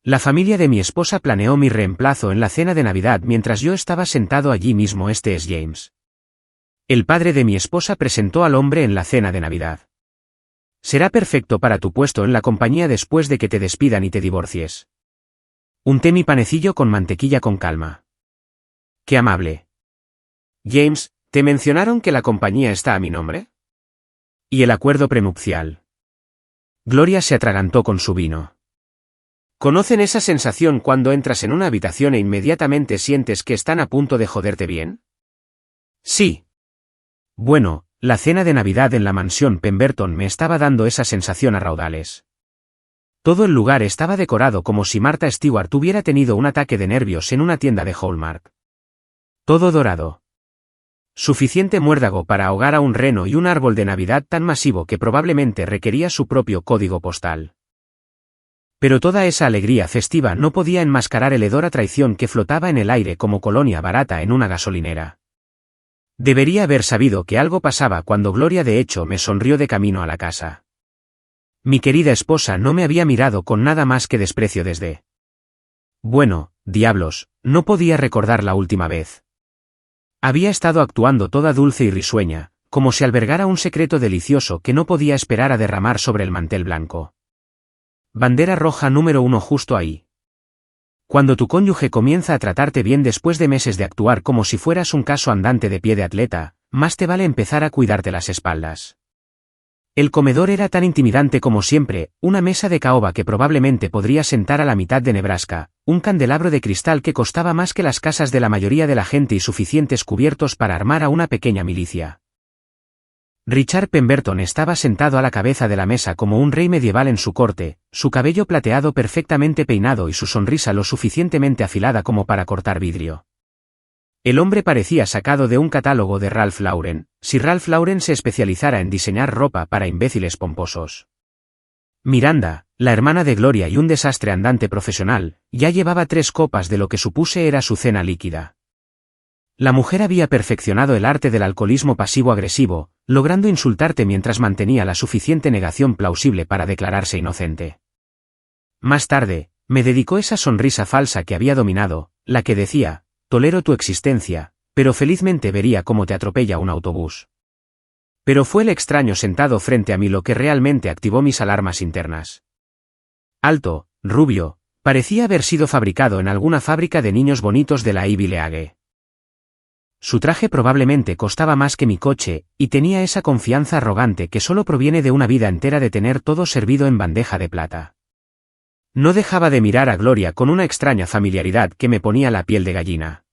La familia de mi esposa planeó mi reemplazo en la cena de Navidad mientras yo estaba sentado allí mismo. Este es James. El padre de mi esposa presentó al hombre en la cena de Navidad. Será perfecto para tu puesto en la compañía después de que te despidan y te divorcies. Unté mi panecillo con mantequilla con calma. Qué amable. James, ¿te mencionaron que la compañía está a mi nombre? ¿Y el acuerdo prenupcial? Gloria se atragantó con su vino. ¿Conocen esa sensación cuando entras en una habitación e inmediatamente sientes que están a punto de joderte bien? Sí. Bueno, la cena de Navidad en la mansión Pemberton me estaba dando esa sensación a raudales. Todo el lugar estaba decorado como si Martha Stewart hubiera tenido un ataque de nervios en una tienda de Hallmark. Todo dorado. Suficiente muérdago para ahogar a un reno y un árbol de Navidad tan masivo que probablemente requería su propio código postal. Pero toda esa alegría festiva no podía enmascarar el hedor a traición que flotaba en el aire como colonia barata en una gasolinera. Debería haber sabido que algo pasaba cuando Gloria de hecho me sonrió de camino a la casa. Mi querida esposa no me había mirado con nada más que desprecio desde... Bueno, diablos, no podía recordar la última vez. Había estado actuando toda dulce y risueña, como si albergara un secreto delicioso que no podía esperar a derramar sobre el mantel blanco. Bandera roja número 1 justo ahí. Cuando tu cónyuge comienza a tratarte bien después de meses de actuar como si fueras un caso andante de pie de atleta, más te vale empezar a cuidarte las espaldas. El comedor era tan intimidante como siempre, una mesa de caoba que probablemente podría sentar a la mitad de Nebraska, un candelabro de cristal que costaba más que las casas de la mayoría de la gente y suficientes cubiertos para armar a una pequeña milicia. Richard Pemberton estaba sentado a la cabeza de la mesa como un rey medieval en su corte, su cabello plateado perfectamente peinado y su sonrisa lo suficientemente afilada como para cortar vidrio. El hombre parecía sacado de un catálogo de Ralph Lauren, si Ralph Lauren se especializara en diseñar ropa para imbéciles pomposos. Miranda, la hermana de Gloria y un desastre andante profesional, ya llevaba 3 copas de lo que supuse era su cena líquida. La mujer había perfeccionado el arte del alcoholismo pasivo-agresivo, logrando insultarte mientras mantenía la suficiente negación plausible para declararse inocente. Más tarde, me dedicó esa sonrisa falsa que había dominado, la que decía, tolero tu existencia, pero felizmente vería cómo te atropella un autobús. Pero fue el extraño sentado frente a mí lo que realmente activó mis alarmas internas. Alto, rubio, parecía haber sido fabricado en alguna fábrica de niños bonitos de la Ivy League. Su traje probablemente costaba más que mi coche, y tenía esa confianza arrogante que solo proviene de una vida entera de tener todo servido en bandeja de plata. No dejaba de mirar a Gloria con una extraña familiaridad que me ponía la piel de gallina.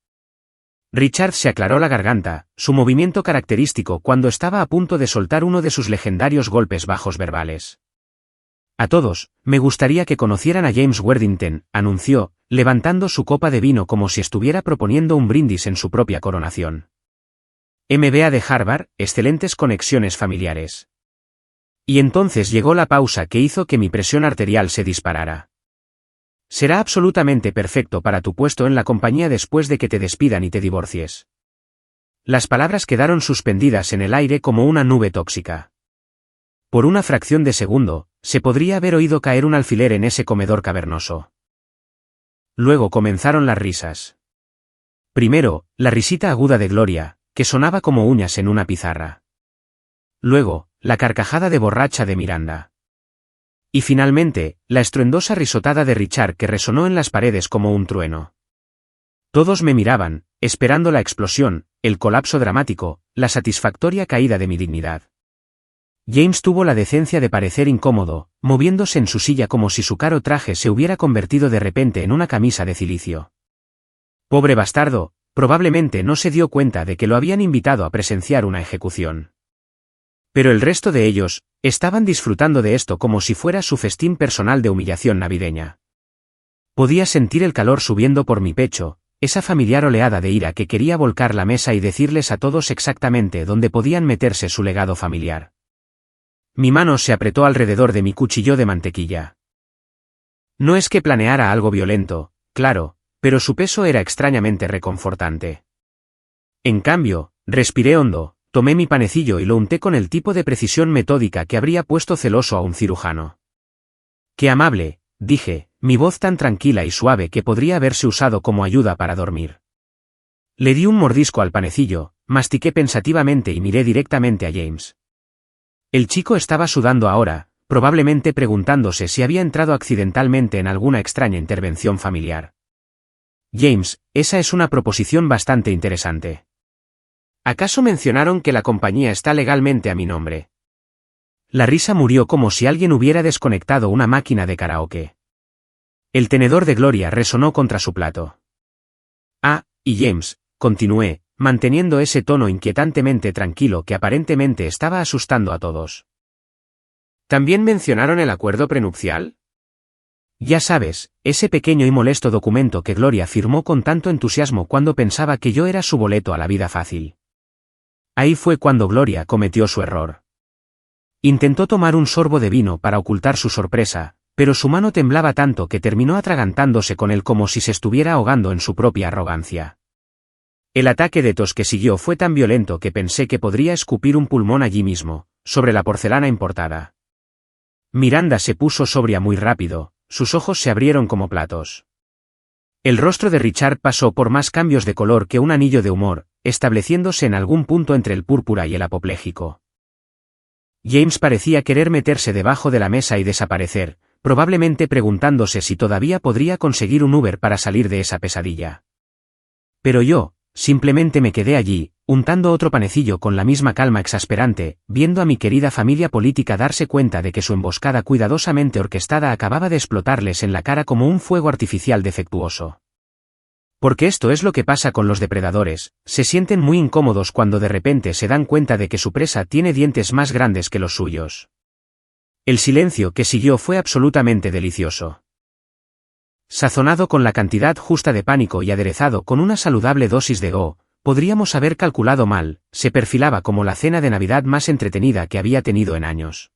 Richard se aclaró la garganta, su movimiento característico cuando estaba a punto de soltar uno de sus legendarios golpes bajos verbales. A todos, me gustaría que conocieran a James Worthington, anunció, levantando su copa de vino como si estuviera proponiendo un brindis en su propia coronación. MBA de Harvard, excelentes conexiones familiares. Y entonces llegó la pausa que hizo que mi presión arterial se disparara. Será absolutamente perfecto para tu puesto en la compañía después de que te despidan y te divorcies. Las palabras quedaron suspendidas en el aire como una nube tóxica. Por una fracción de segundo, se podría haber oído caer un alfiler en ese comedor cavernoso. Luego comenzaron las risas. Primero, la risita aguda de Gloria, que sonaba como uñas en una pizarra. Luego, la carcajada de borracha de Miranda. Y finalmente, la estruendosa risotada de Richard que resonó en las paredes como un trueno. Todos me miraban, esperando la explosión, el colapso dramático, la satisfactoria caída de mi dignidad. James tuvo la decencia de parecer incómodo, moviéndose en su silla como si su caro traje se hubiera convertido de repente en una camisa de cilicio. Pobre bastardo, probablemente no se dio cuenta de que lo habían invitado a presenciar una ejecución. Pero el resto de ellos, estaban disfrutando de esto como si fuera su festín personal de humillación navideña. Podía sentir el calor subiendo por mi pecho, esa familiar oleada de ira que quería volcar la mesa y decirles a todos exactamente dónde podían meterse su legado familiar. Mi mano se apretó alrededor de mi cuchillo de mantequilla. No es que planeara algo violento, claro, pero su peso era extrañamente reconfortante. En cambio, respiré hondo, tomé mi panecillo y lo unté con el tipo de precisión metódica que habría puesto celoso a un cirujano. «Qué amable», dije, mi voz tan tranquila y suave que podría haberse usado como ayuda para dormir. Le di un mordisco al panecillo, mastiqué pensativamente y miré directamente a James. El chico estaba sudando ahora, probablemente preguntándose si había entrado accidentalmente en alguna extraña intervención familiar. James, esa es una proposición bastante interesante. ¿Acaso mencionaron que la compañía está legalmente a mi nombre? La risa murió como si alguien hubiera desconectado una máquina de karaoke. El tenedor de Gloria resonó contra su plato. Ah, y James, continué, manteniendo ese tono inquietantemente tranquilo que aparentemente estaba asustando a todos. ¿También mencionaron el acuerdo prenupcial? Ya sabes, ese pequeño y molesto documento que Gloria firmó con tanto entusiasmo cuando pensaba que yo era su boleto a la vida fácil. Ahí fue cuando Gloria cometió su error. Intentó tomar un sorbo de vino para ocultar su sorpresa, pero su mano temblaba tanto que terminó atragantándose con él como si se estuviera ahogando en su propia arrogancia. El ataque de tos que siguió fue tan violento que pensé que podría escupir un pulmón allí mismo, sobre la porcelana importada. Miranda se puso sobria muy rápido, sus ojos se abrieron como platos. El rostro de Richard pasó por más cambios de color que un anillo de humor, estableciéndose en algún punto entre el púrpura y el apopléjico. James parecía querer meterse debajo de la mesa y desaparecer, probablemente preguntándose si todavía podría conseguir un Uber para salir de esa pesadilla. Pero yo, simplemente me quedé allí, untando otro panecillo con la misma calma exasperante, viendo a mi querida familia política darse cuenta de que su emboscada cuidadosamente orquestada acababa de explotarles en la cara como un fuego artificial defectuoso. Porque esto es lo que pasa con los depredadores, se sienten muy incómodos cuando de repente se dan cuenta de que su presa tiene dientes más grandes que los suyos. El silencio que siguió fue absolutamente delicioso. Sazonado con la cantidad justa de pánico y aderezado con una saludable dosis de podríamos haber calculado mal, se perfilaba como la cena de Navidad más entretenida que había tenido en años.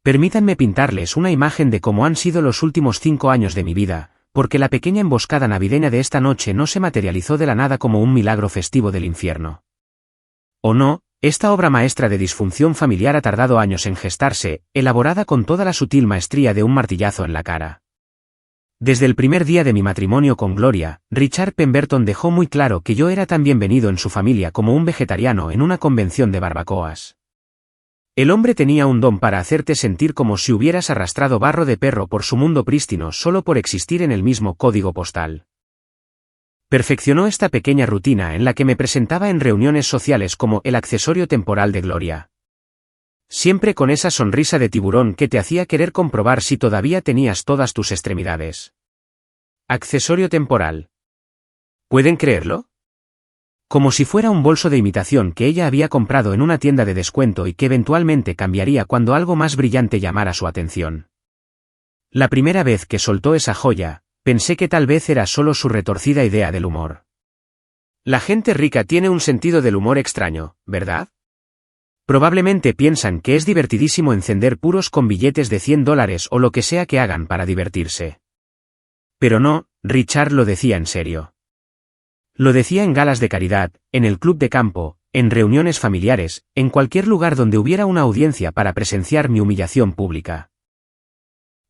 Permítanme pintarles una imagen de cómo han sido los últimos 5 años de mi vida, porque la pequeña emboscada navideña de esta noche no se materializó de la nada como un milagro festivo del infierno. O no, esta obra maestra de disfunción familiar ha tardado años en gestarse, elaborada con toda la sutil maestría de un martillazo en la cara. Desde el primer día de mi matrimonio con Gloria, Richard Pemberton dejó muy claro que yo era tan bienvenido en su familia como un vegetariano en una convención de barbacoas. El hombre tenía un don para hacerte sentir como si hubieras arrastrado barro de perro por su mundo prístino solo por existir en el mismo código postal. Perfeccionó esta pequeña rutina en la que me presentaba en reuniones sociales como el accesorio temporal de Gloria. Siempre con esa sonrisa de tiburón que te hacía querer comprobar si todavía tenías todas tus extremidades. Accesorio temporal. ¿Pueden creerlo? Como si fuera un bolso de imitación que ella había comprado en una tienda de descuento y que eventualmente cambiaría cuando algo más brillante llamara su atención. La primera vez que soltó esa joya, pensé que tal vez era solo su retorcida idea del humor. La gente rica tiene un sentido del humor extraño, ¿verdad? Probablemente piensan que es divertidísimo encender puros con billetes de $100 o lo que sea que hagan para divertirse. Pero no, Richard lo decía en serio. Lo decía en galas de caridad, en el club de campo, en reuniones familiares, en cualquier lugar donde hubiera una audiencia para presenciar mi humillación pública.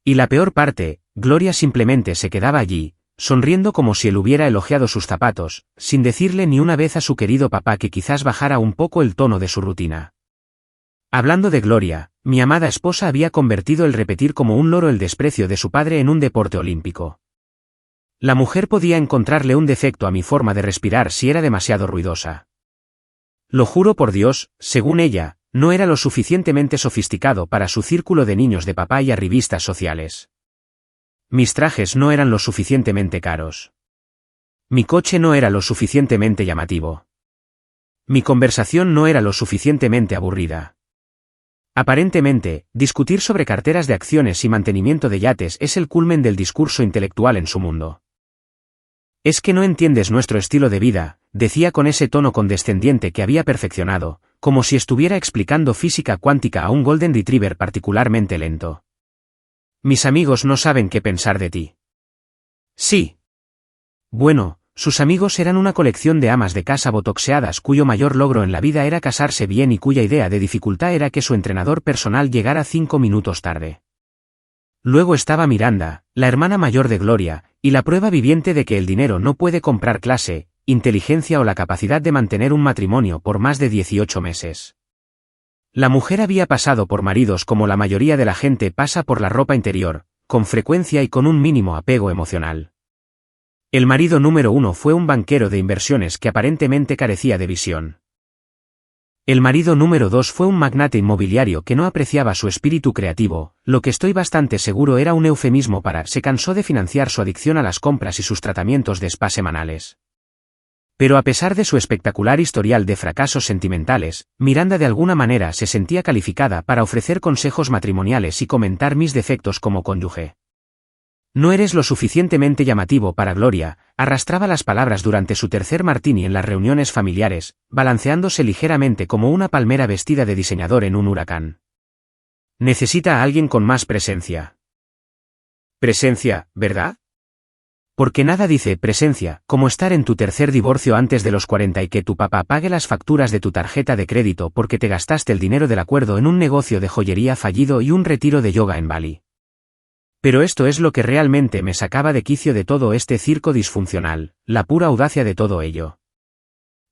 Y la peor parte, Gloria simplemente se quedaba allí, sonriendo como si él hubiera elogiado sus zapatos, sin decirle ni una vez a su querido papá que quizás bajara un poco el tono de su rutina. Hablando de Gloria, mi amada esposa había convertido el repetir como un loro el desprecio de su padre en un deporte olímpico. La mujer podía encontrarle un defecto a mi forma de respirar si era demasiado ruidosa. Lo juro por Dios, según ella, no era lo suficientemente sofisticado para su círculo de niños de papá y arribistas sociales. Mis trajes no eran lo suficientemente caros. Mi coche no era lo suficientemente llamativo. Mi conversación no era lo suficientemente aburrida. Aparentemente, discutir sobre carteras de acciones y mantenimiento de yates es el culmen del discurso intelectual en su mundo. Es que no entiendes nuestro estilo de vida, decía con ese tono condescendiente que había perfeccionado, como si estuviera explicando física cuántica a un Golden Retriever particularmente lento. Mis amigos no saben qué pensar de ti. Sí. Bueno, sus amigos eran una colección de amas de casa botoxeadas cuyo mayor logro en la vida era casarse bien y cuya idea de dificultad era que su entrenador personal llegara 5 minutos tarde. Luego estaba Miranda, la hermana mayor de Gloria, y la prueba viviente de que el dinero no puede comprar clase, inteligencia o la capacidad de mantener un matrimonio por más de 18 meses. La mujer había pasado por maridos como la mayoría de la gente pasa por la ropa interior, con frecuencia y con un mínimo apego emocional. El marido número 1 fue un banquero de inversiones que aparentemente carecía de visión. El marido número 2 fue un magnate inmobiliario que no apreciaba su espíritu creativo, lo que estoy bastante seguro era un eufemismo para se cansó de financiar su adicción a las compras y sus tratamientos de spa semanales. Pero a pesar de su espectacular historial de fracasos sentimentales, Miranda de alguna manera se sentía calificada para ofrecer consejos matrimoniales y comentar mis defectos como cónyuge. No eres lo suficientemente llamativo para Gloria, arrastraba las palabras durante su tercer martini en las reuniones familiares, balanceándose ligeramente como una palmera vestida de diseñador en un huracán. Necesita a alguien con más presencia. Presencia, ¿verdad? Porque nada dice presencia, como estar en tu tercer divorcio antes de los 40 y que tu papá pague las facturas de tu tarjeta de crédito porque te gastaste el dinero del acuerdo en un negocio de joyería fallido y un retiro de yoga en Bali. Pero esto es lo que realmente me sacaba de quicio de todo este circo disfuncional, la pura audacia de todo ello.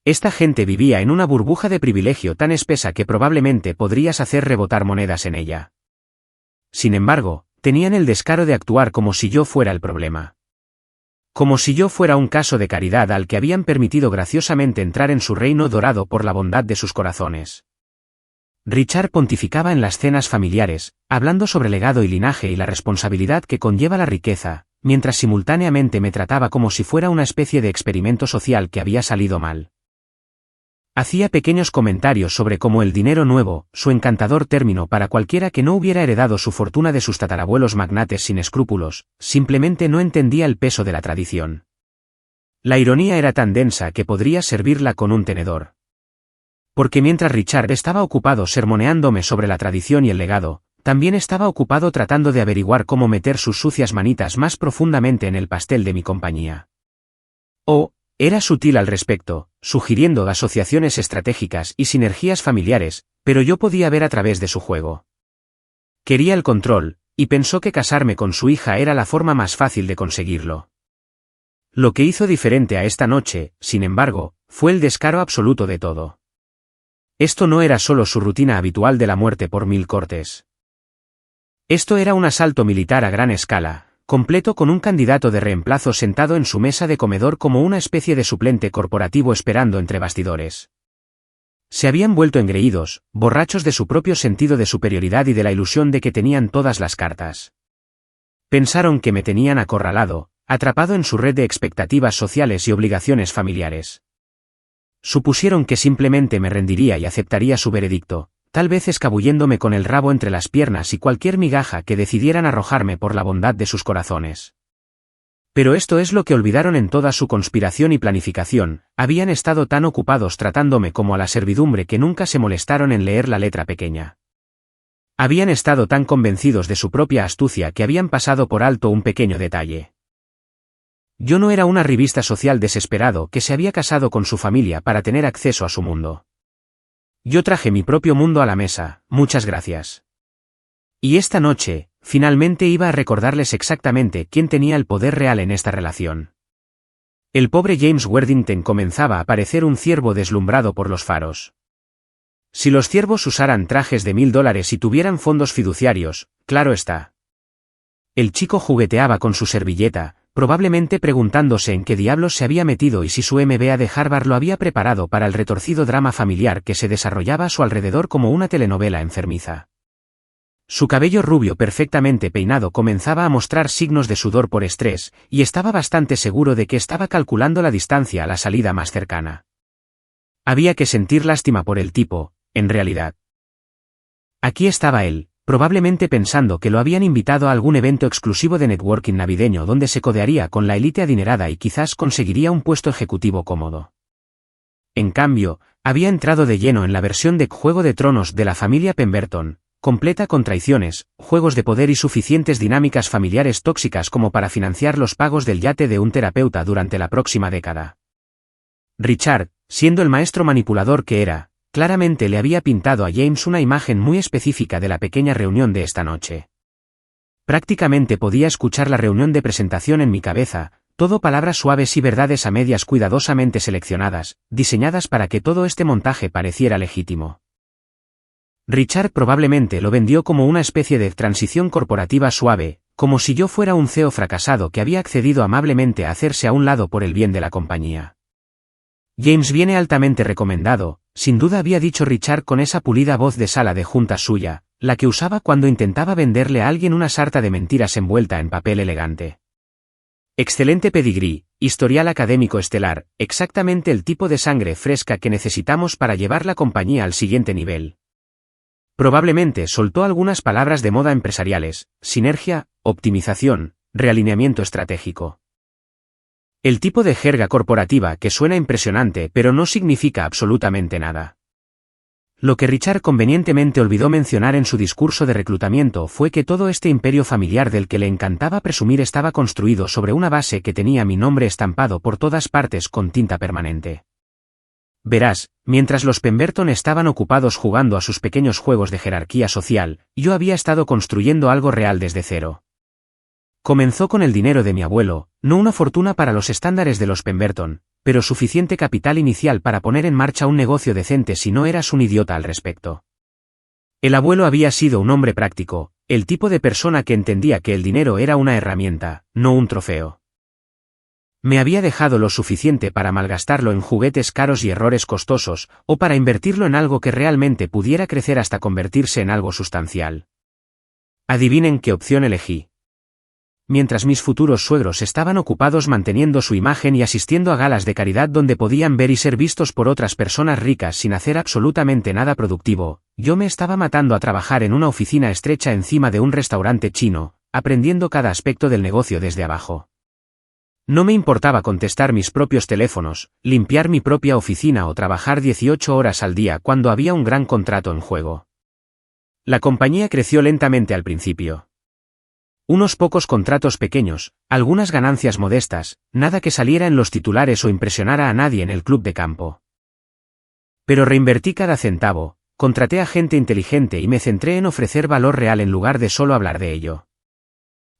Esta gente vivía en una burbuja de privilegio tan espesa que probablemente podrías hacer rebotar monedas en ella. Sin embargo, tenían el descaro de actuar como si yo fuera el problema. Como si yo fuera un caso de caridad al que habían permitido graciosamente entrar en su reino dorado por la bondad de sus corazones. Richard pontificaba en las cenas familiares, hablando sobre legado y linaje y la responsabilidad que conlleva la riqueza, mientras simultáneamente me trataba como si fuera una especie de experimento social que había salido mal. Hacía pequeños comentarios sobre cómo el dinero nuevo, su encantador término para cualquiera que no hubiera heredado su fortuna de sus tatarabuelos magnates sin escrúpulos, simplemente no entendía el peso de la tradición. La ironía era tan densa que podría servirla con un tenedor. Porque mientras Richard estaba ocupado sermoneándome sobre la tradición y el legado, también estaba ocupado tratando de averiguar cómo meter sus sucias manitas más profundamente en el pastel de mi compañía. Era sutil al respecto, sugiriendo asociaciones estratégicas y sinergias familiares, pero yo podía ver a través de su juego. Quería el control, y pensó que casarme con su hija era la forma más fácil de conseguirlo. Lo que hizo diferente a esta noche, sin embargo, fue el descaro absoluto de todo. Esto no era solo su rutina habitual de la muerte por 1000 cortes. Esto era un asalto militar a gran escala, completo con un candidato de reemplazo sentado en su mesa de comedor como una especie de suplente corporativo esperando entre bastidores. Se habían vuelto engreídos, borrachos de su propio sentido de superioridad y de la ilusión de que tenían todas las cartas. Pensaron que me tenían acorralado, atrapado en su red de expectativas sociales y obligaciones familiares. Supusieron que simplemente me rendiría y aceptaría su veredicto, tal vez escabulléndome con el rabo entre las piernas y cualquier migaja que decidieran arrojarme por la bondad de sus corazones. Pero esto es lo que olvidaron en toda su conspiración y planificación, habían estado tan ocupados tratándome como a la servidumbre que nunca se molestaron en leer la letra pequeña. Habían estado tan convencidos de su propia astucia que habían pasado por alto un pequeño detalle. Yo no era una revista social desesperado que se había casado con su familia para tener acceso a su mundo. Yo traje mi propio mundo a la mesa, muchas gracias. Y esta noche, finalmente iba a recordarles exactamente quién tenía el poder real en esta relación. El pobre James Worthington comenzaba a parecer un ciervo deslumbrado por los faros. Si los ciervos usaran trajes de $1000 y tuvieran fondos fiduciarios, claro está. El chico jugueteaba con su servilleta, probablemente preguntándose en qué diablos se había metido y si su MBA de Harvard lo había preparado para el retorcido drama familiar que se desarrollaba a su alrededor como una telenovela enfermiza. Su cabello rubio perfectamente peinado comenzaba a mostrar signos de sudor por estrés, y estaba bastante seguro de que estaba calculando la distancia a la salida más cercana. Había que sentir lástima por el tipo, en realidad. Aquí estaba él, probablemente pensando que lo habían invitado a algún evento exclusivo de networking navideño donde se codearía con la élite adinerada y quizás conseguiría un puesto ejecutivo cómodo. En cambio, había entrado de lleno en la versión de Juego de Tronos de la familia Pemberton, completa con traiciones, juegos de poder y suficientes dinámicas familiares tóxicas como para financiar los pagos del yate de un terapeuta durante la próxima década. Richard, siendo el maestro manipulador que era, claramente le había pintado a James una imagen muy específica de la pequeña reunión de esta noche. Prácticamente podía escuchar la reunión de presentación en mi cabeza, todo palabras suaves y verdades a medias cuidadosamente seleccionadas, diseñadas para que todo este montaje pareciera legítimo. Richard probablemente lo vendió como una especie de transición corporativa suave, como si yo fuera un CEO fracasado que había accedido amablemente a hacerse a un lado por el bien de la compañía. James viene altamente recomendado, sin duda había dicho Richard con esa pulida voz de sala de juntas suya, la que usaba cuando intentaba venderle a alguien una sarta de mentiras envuelta en papel elegante. Excelente pedigrí, historial académico estelar, exactamente el tipo de sangre fresca que necesitamos para llevar la compañía al siguiente nivel. Probablemente soltó algunas palabras de moda empresariales: sinergia, optimización, realineamiento estratégico. El tipo de jerga corporativa que suena impresionante pero no significa absolutamente nada. Lo que Richard convenientemente olvidó mencionar en su discurso de reclutamiento fue que todo este imperio familiar del que le encantaba presumir estaba construido sobre una base que tenía mi nombre estampado por todas partes con tinta permanente. Verás, mientras los Pemberton estaban ocupados jugando a sus pequeños juegos de jerarquía social, yo había estado construyendo algo real desde cero. Comenzó con el dinero de mi abuelo, no una fortuna para los estándares de los Pemberton, pero suficiente capital inicial para poner en marcha un negocio decente si no eras un idiota al respecto. El abuelo había sido un hombre práctico, el tipo de persona que entendía que el dinero era una herramienta, no un trofeo. Me había dejado lo suficiente para malgastarlo en juguetes caros y errores costosos, o para invertirlo en algo que realmente pudiera crecer hasta convertirse en algo sustancial. Adivinen qué opción elegí. Mientras mis futuros suegros estaban ocupados manteniendo su imagen y asistiendo a galas de caridad donde podían ver y ser vistos por otras personas ricas sin hacer absolutamente nada productivo, yo me estaba matando a trabajar en una oficina estrecha encima de un restaurante chino, aprendiendo cada aspecto del negocio desde abajo. No me importaba contestar mis propios teléfonos, limpiar mi propia oficina o trabajar 18 horas al día cuando había un gran contrato en juego. La compañía creció lentamente al principio. Unos pocos contratos pequeños, algunas ganancias modestas, nada que saliera en los titulares o impresionara a nadie en el club de campo. Pero reinvertí cada centavo, contraté a gente inteligente y me centré en ofrecer valor real en lugar de solo hablar de ello.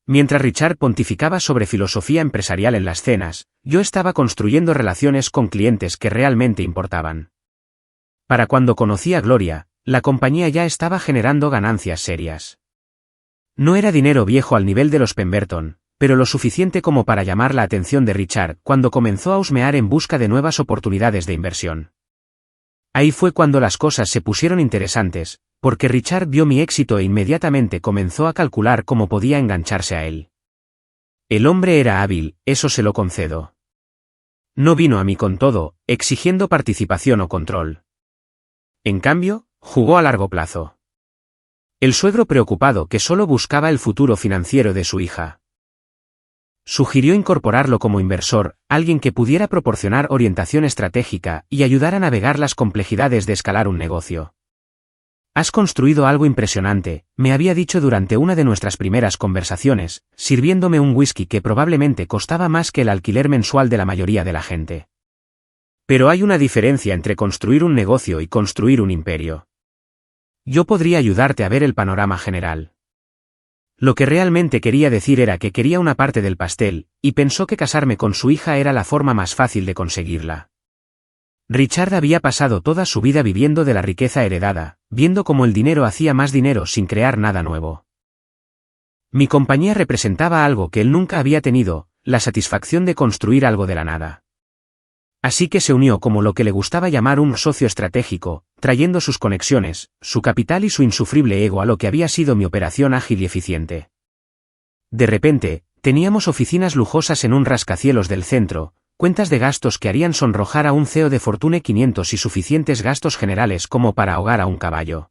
Mientras Richard pontificaba sobre filosofía empresarial en las cenas, yo estaba construyendo relaciones con clientes que realmente importaban. Para cuando conocí a Gloria, la compañía ya estaba generando ganancias serias. No era dinero viejo al nivel de los Pemberton, pero lo suficiente como para llamar la atención de Richard cuando comenzó a husmear en busca de nuevas oportunidades de inversión. Ahí fue cuando las cosas se pusieron interesantes, porque Richard vio mi éxito e inmediatamente comenzó a calcular cómo podía engancharse a él. El hombre era hábil, eso se lo concedo. No vino a mí con todo, exigiendo participación o control. En cambio, jugó a largo plazo. El suegro preocupado que solo buscaba el futuro financiero de su hija. Sugirió incorporarlo como inversor, alguien que pudiera proporcionar orientación estratégica y ayudar a navegar las complejidades de escalar un negocio. Has construido algo impresionante, me había dicho durante una de nuestras primeras conversaciones, sirviéndome un whisky que probablemente costaba más que el alquiler mensual de la mayoría de la gente. Pero hay una diferencia entre construir un negocio y construir un imperio. Yo podría ayudarte a ver el panorama general. Lo que realmente quería decir era que quería una parte del pastel, y pensó que casarme con su hija era la forma más fácil de conseguirla. Richard había pasado toda su vida viviendo de la riqueza heredada, viendo cómo el dinero hacía más dinero sin crear nada nuevo. Mi compañía representaba algo que él nunca había tenido, la satisfacción de construir algo de la nada. Así que se unió como lo que le gustaba llamar un socio estratégico, trayendo sus conexiones, su capital y su insufrible ego a lo que había sido mi operación ágil y eficiente. De repente, teníamos oficinas lujosas en un rascacielos del centro, cuentas de gastos que harían sonrojar a un CEO de Fortune 500 y suficientes gastos generales como para ahogar a un caballo.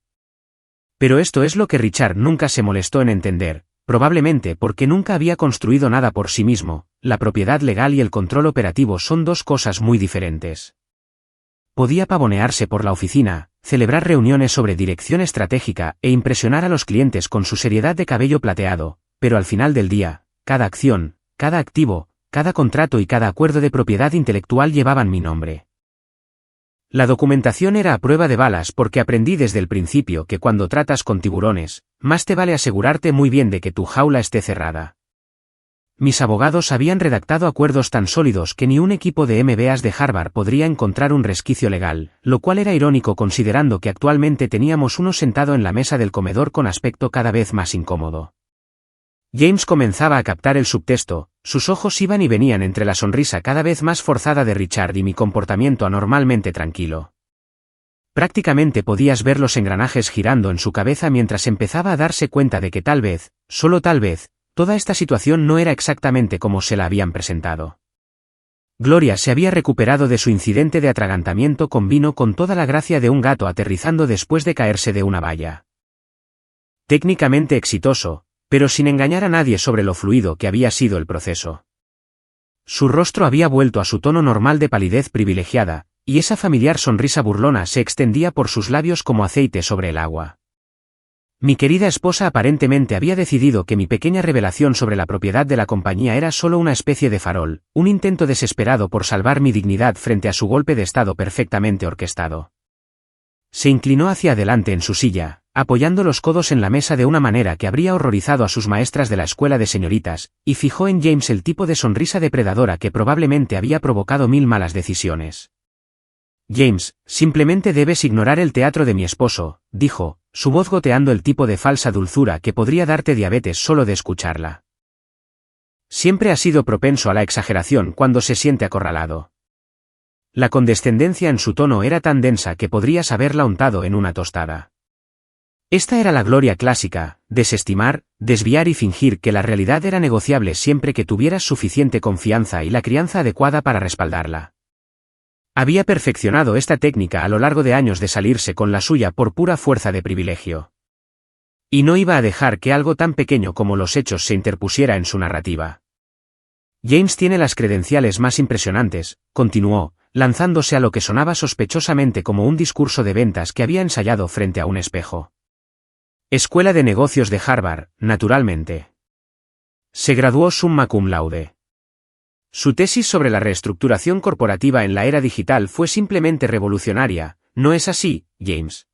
Pero esto es lo que Richard nunca se molestó en entender, probablemente porque nunca había construido nada por sí mismo. La propiedad legal y el control operativo son dos cosas muy diferentes. Podía pavonearse por la oficina, celebrar reuniones sobre dirección estratégica e impresionar a los clientes con su seriedad de cabello plateado, pero al final del día, cada acción, cada activo, cada contrato y cada acuerdo de propiedad intelectual llevaban mi nombre. La documentación era a prueba de balas porque aprendí desde el principio que cuando tratas con tiburones, más te vale asegurarte muy bien de que tu jaula esté cerrada. Mis abogados habían redactado acuerdos tan sólidos que ni un equipo de MBAs de Harvard podría encontrar un resquicio legal, lo cual era irónico considerando que actualmente teníamos uno sentado en la mesa del comedor con aspecto cada vez más incómodo. James comenzaba a captar el subtexto, sus ojos iban y venían entre la sonrisa cada vez más forzada de Richard y mi comportamiento anormalmente tranquilo. Prácticamente podías ver los engranajes girando en su cabeza mientras empezaba a darse cuenta de que tal vez, solo tal vez, toda esta situación no era exactamente como se la habían presentado. Gloria se había recuperado de su incidente de atragantamiento con vino con toda la gracia de un gato aterrizando después de caerse de una valla. Técnicamente exitoso, pero sin engañar a nadie sobre lo fluido que había sido el proceso. Su rostro había vuelto a su tono normal de palidez privilegiada, y esa familiar sonrisa burlona se extendía por sus labios como aceite sobre el agua. Mi querida esposa aparentemente había decidido que mi pequeña revelación sobre la propiedad de la compañía era solo una especie de farol, un intento desesperado por salvar mi dignidad frente a su golpe de estado perfectamente orquestado. Se inclinó hacia adelante en su silla, apoyando los codos en la mesa de una manera que habría horrorizado a sus maestras de la escuela de señoritas, y fijó en James el tipo de sonrisa depredadora que probablemente había provocado 1000 malas decisiones. James, simplemente debes ignorar el teatro de mi esposo, dijo, su voz goteando el tipo de falsa dulzura que podría darte diabetes solo de escucharla. Siempre ha sido propenso a la exageración cuando se siente acorralado. La condescendencia en su tono era tan densa que podrías haberla untado en una tostada. Esta era la Gloria clásica, desestimar, desviar y fingir que la realidad era negociable siempre que tuvieras suficiente confianza y la crianza adecuada para respaldarla. Había perfeccionado esta técnica a lo largo de años de salirse con la suya por pura fuerza de privilegio. Y no iba a dejar que algo tan pequeño como los hechos se interpusiera en su narrativa. James tiene las credenciales más impresionantes, continuó, lanzándose a lo que sonaba sospechosamente como un discurso de ventas que había ensayado frente a un espejo. Escuela de Negocios de Harvard, naturalmente. Se graduó summa cum laude. Su tesis sobre la reestructuración corporativa en la era digital fue simplemente revolucionaria, ¿no es así, James?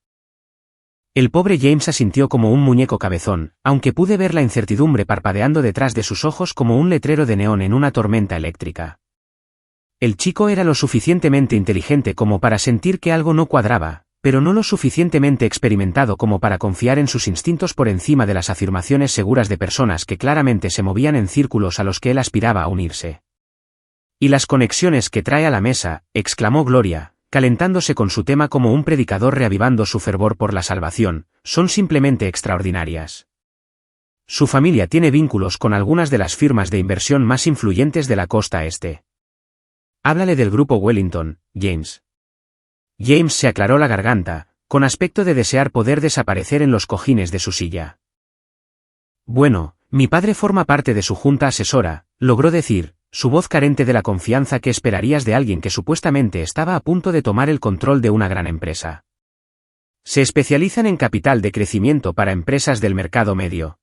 El pobre James asintió como un muñeco cabezón, aunque pude ver la incertidumbre parpadeando detrás de sus ojos como un letrero de neón en una tormenta eléctrica. El chico era lo suficientemente inteligente como para sentir que algo no cuadraba, pero no lo suficientemente experimentado como para confiar en sus instintos por encima de las afirmaciones seguras de personas que claramente se movían en círculos a los que él aspiraba a unirse. «Y las conexiones que trae a la mesa», exclamó Gloria, calentándose con su tema como un predicador reavivando su fervor por la salvación, «son simplemente extraordinarias. Su familia tiene vínculos con algunas de las firmas de inversión más influyentes de la costa este. Háblale del grupo Wellington, James». James se aclaró la garganta, con aspecto de desear poder desaparecer en los cojines de su silla. «Bueno, mi padre forma parte de su junta asesora», logró decir, su voz carente de la confianza que esperarías de alguien que supuestamente estaba a punto de tomar el control de una gran empresa. Se especializan en capital de crecimiento para empresas del mercado medio.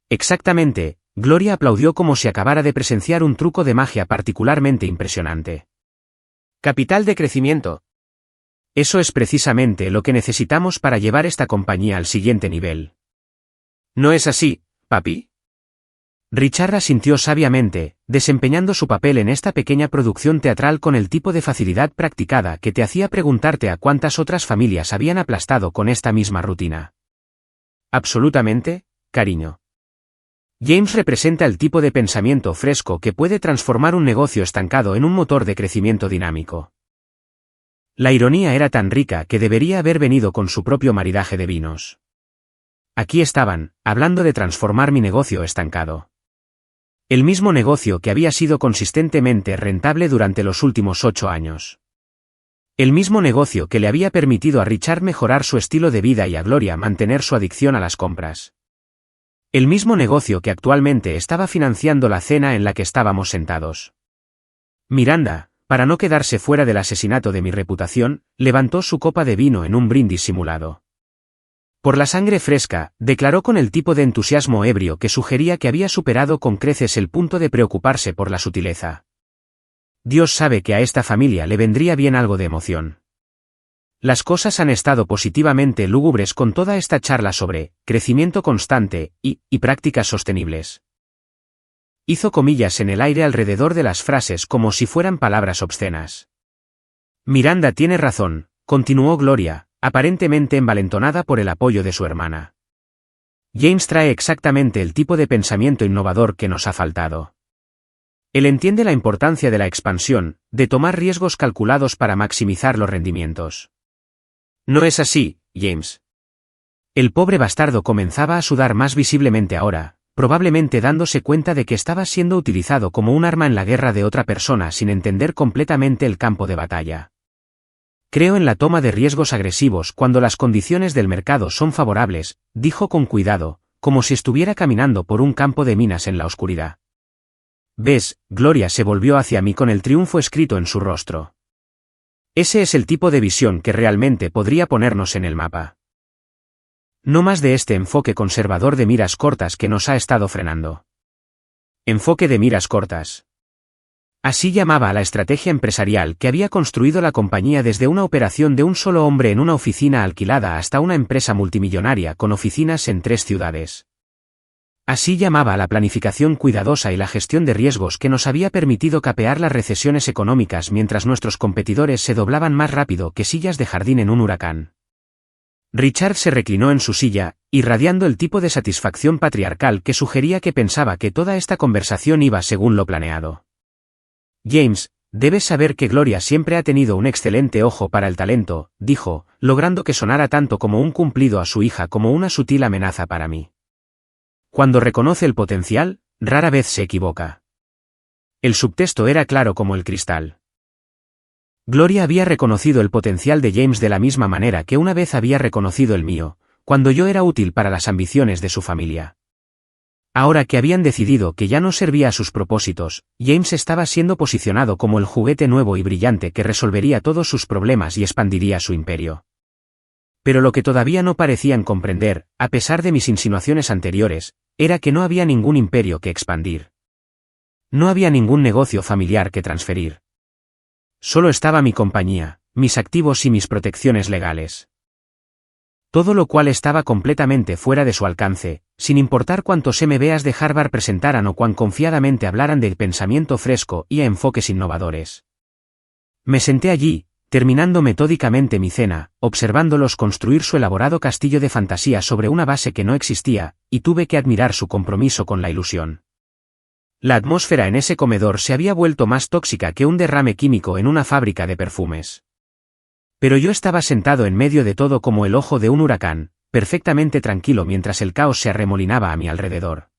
Exactamente, Gloria aplaudió como si acabara de presenciar un truco de magia particularmente impresionante. Capital de crecimiento. Eso es precisamente lo que necesitamos para llevar esta compañía al siguiente nivel. ¿No es así, papi? Richard asintió sabiamente, desempeñando su papel en esta pequeña producción teatral con el tipo de facilidad practicada que te hacía preguntarte a cuántas otras familias habían aplastado con esta misma rutina. Absolutamente, cariño. James representa el tipo de pensamiento fresco que puede transformar un negocio estancado en un motor de crecimiento dinámico. La ironía era tan rica que debería haber venido con su propio maridaje de vinos. Aquí estaban, hablando de transformar mi negocio estancado. El mismo negocio que había sido consistentemente rentable durante los últimos 8 años. El mismo negocio que le había permitido a Richard mejorar su estilo de vida y a Gloria mantener su adicción a las compras. El mismo negocio que actualmente estaba financiando la cena en la que estábamos sentados. Miranda, para no quedarse fuera del asesinato de mi reputación, levantó su copa de vino en un brindis simulado. Por la sangre fresca, declaró con el tipo de entusiasmo ebrio que sugería que había superado con creces el punto de preocuparse por la sutileza. Dios sabe que a esta familia le vendría bien algo de emoción. Las cosas han estado positivamente lúgubres con toda esta charla sobre crecimiento constante y prácticas sostenibles. Hizo comillas en el aire alrededor de las frases como si fueran palabras obscenas. Miranda tiene razón, continuó Gloria, aparentemente envalentonada por el apoyo de su hermana. James trae exactamente el tipo de pensamiento innovador que nos ha faltado. Él entiende la importancia de la expansión, de tomar riesgos calculados para maximizar los rendimientos. No es así, James. El pobre bastardo comenzaba a sudar más visiblemente ahora, probablemente dándose cuenta de que estaba siendo utilizado como un arma en la guerra de otra persona sin entender completamente el campo de batalla. Creo en la toma de riesgos agresivos cuando las condiciones del mercado son favorables, dijo con cuidado, como si estuviera caminando por un campo de minas en la oscuridad. ¿Ves? Gloria se volvió hacia mí con el triunfo escrito en su rostro. Ese es el tipo de visión que realmente podría ponernos en el mapa. No más de este enfoque conservador de miras cortas que nos ha estado frenando. Enfoque de miras cortas. Así llamaba a la estrategia empresarial que había construido la compañía desde una operación de un solo hombre en una oficina alquilada hasta una empresa multimillonaria con oficinas en 3 ciudades. Así llamaba a la planificación cuidadosa y la gestión de riesgos que nos había permitido capear las recesiones económicas mientras nuestros competidores se doblaban más rápido que sillas de jardín en un huracán. Richard se reclinó en su silla, irradiando el tipo de satisfacción patriarcal que sugería que pensaba que toda esta conversación iba según lo planeado. James, debes saber que Gloria siempre ha tenido un excelente ojo para el talento, dijo, logrando que sonara tanto como un cumplido a su hija como una sutil amenaza para mí. Cuando reconoce el potencial, rara vez se equivoca. El subtexto era claro como el cristal. Gloria había reconocido el potencial de James de la misma manera que una vez había reconocido el mío, cuando yo era útil para las ambiciones de su familia. Ahora que habían decidido que ya no servía a sus propósitos, James estaba siendo posicionado como el juguete nuevo y brillante que resolvería todos sus problemas y expandiría su imperio. Pero lo que todavía no parecían comprender, a pesar de mis insinuaciones anteriores, era que no había ningún imperio que expandir. No había ningún negocio familiar que transferir. Solo estaba mi compañía, mis activos y mis protecciones legales. Todo lo cual estaba completamente fuera de su alcance, sin importar cuántos MBAs de Harvard presentaran o cuán confiadamente hablaran del pensamiento fresco y a enfoques innovadores. Me senté allí, terminando metódicamente mi cena, observándolos construir su elaborado castillo de fantasía sobre una base que no existía, y tuve que admirar su compromiso con la ilusión. La atmósfera en ese comedor se había vuelto más tóxica que un derrame químico en una fábrica de perfumes. Pero yo estaba sentado en medio de todo como el ojo de un huracán, perfectamente tranquilo mientras el caos se arremolinaba a mi alrededor.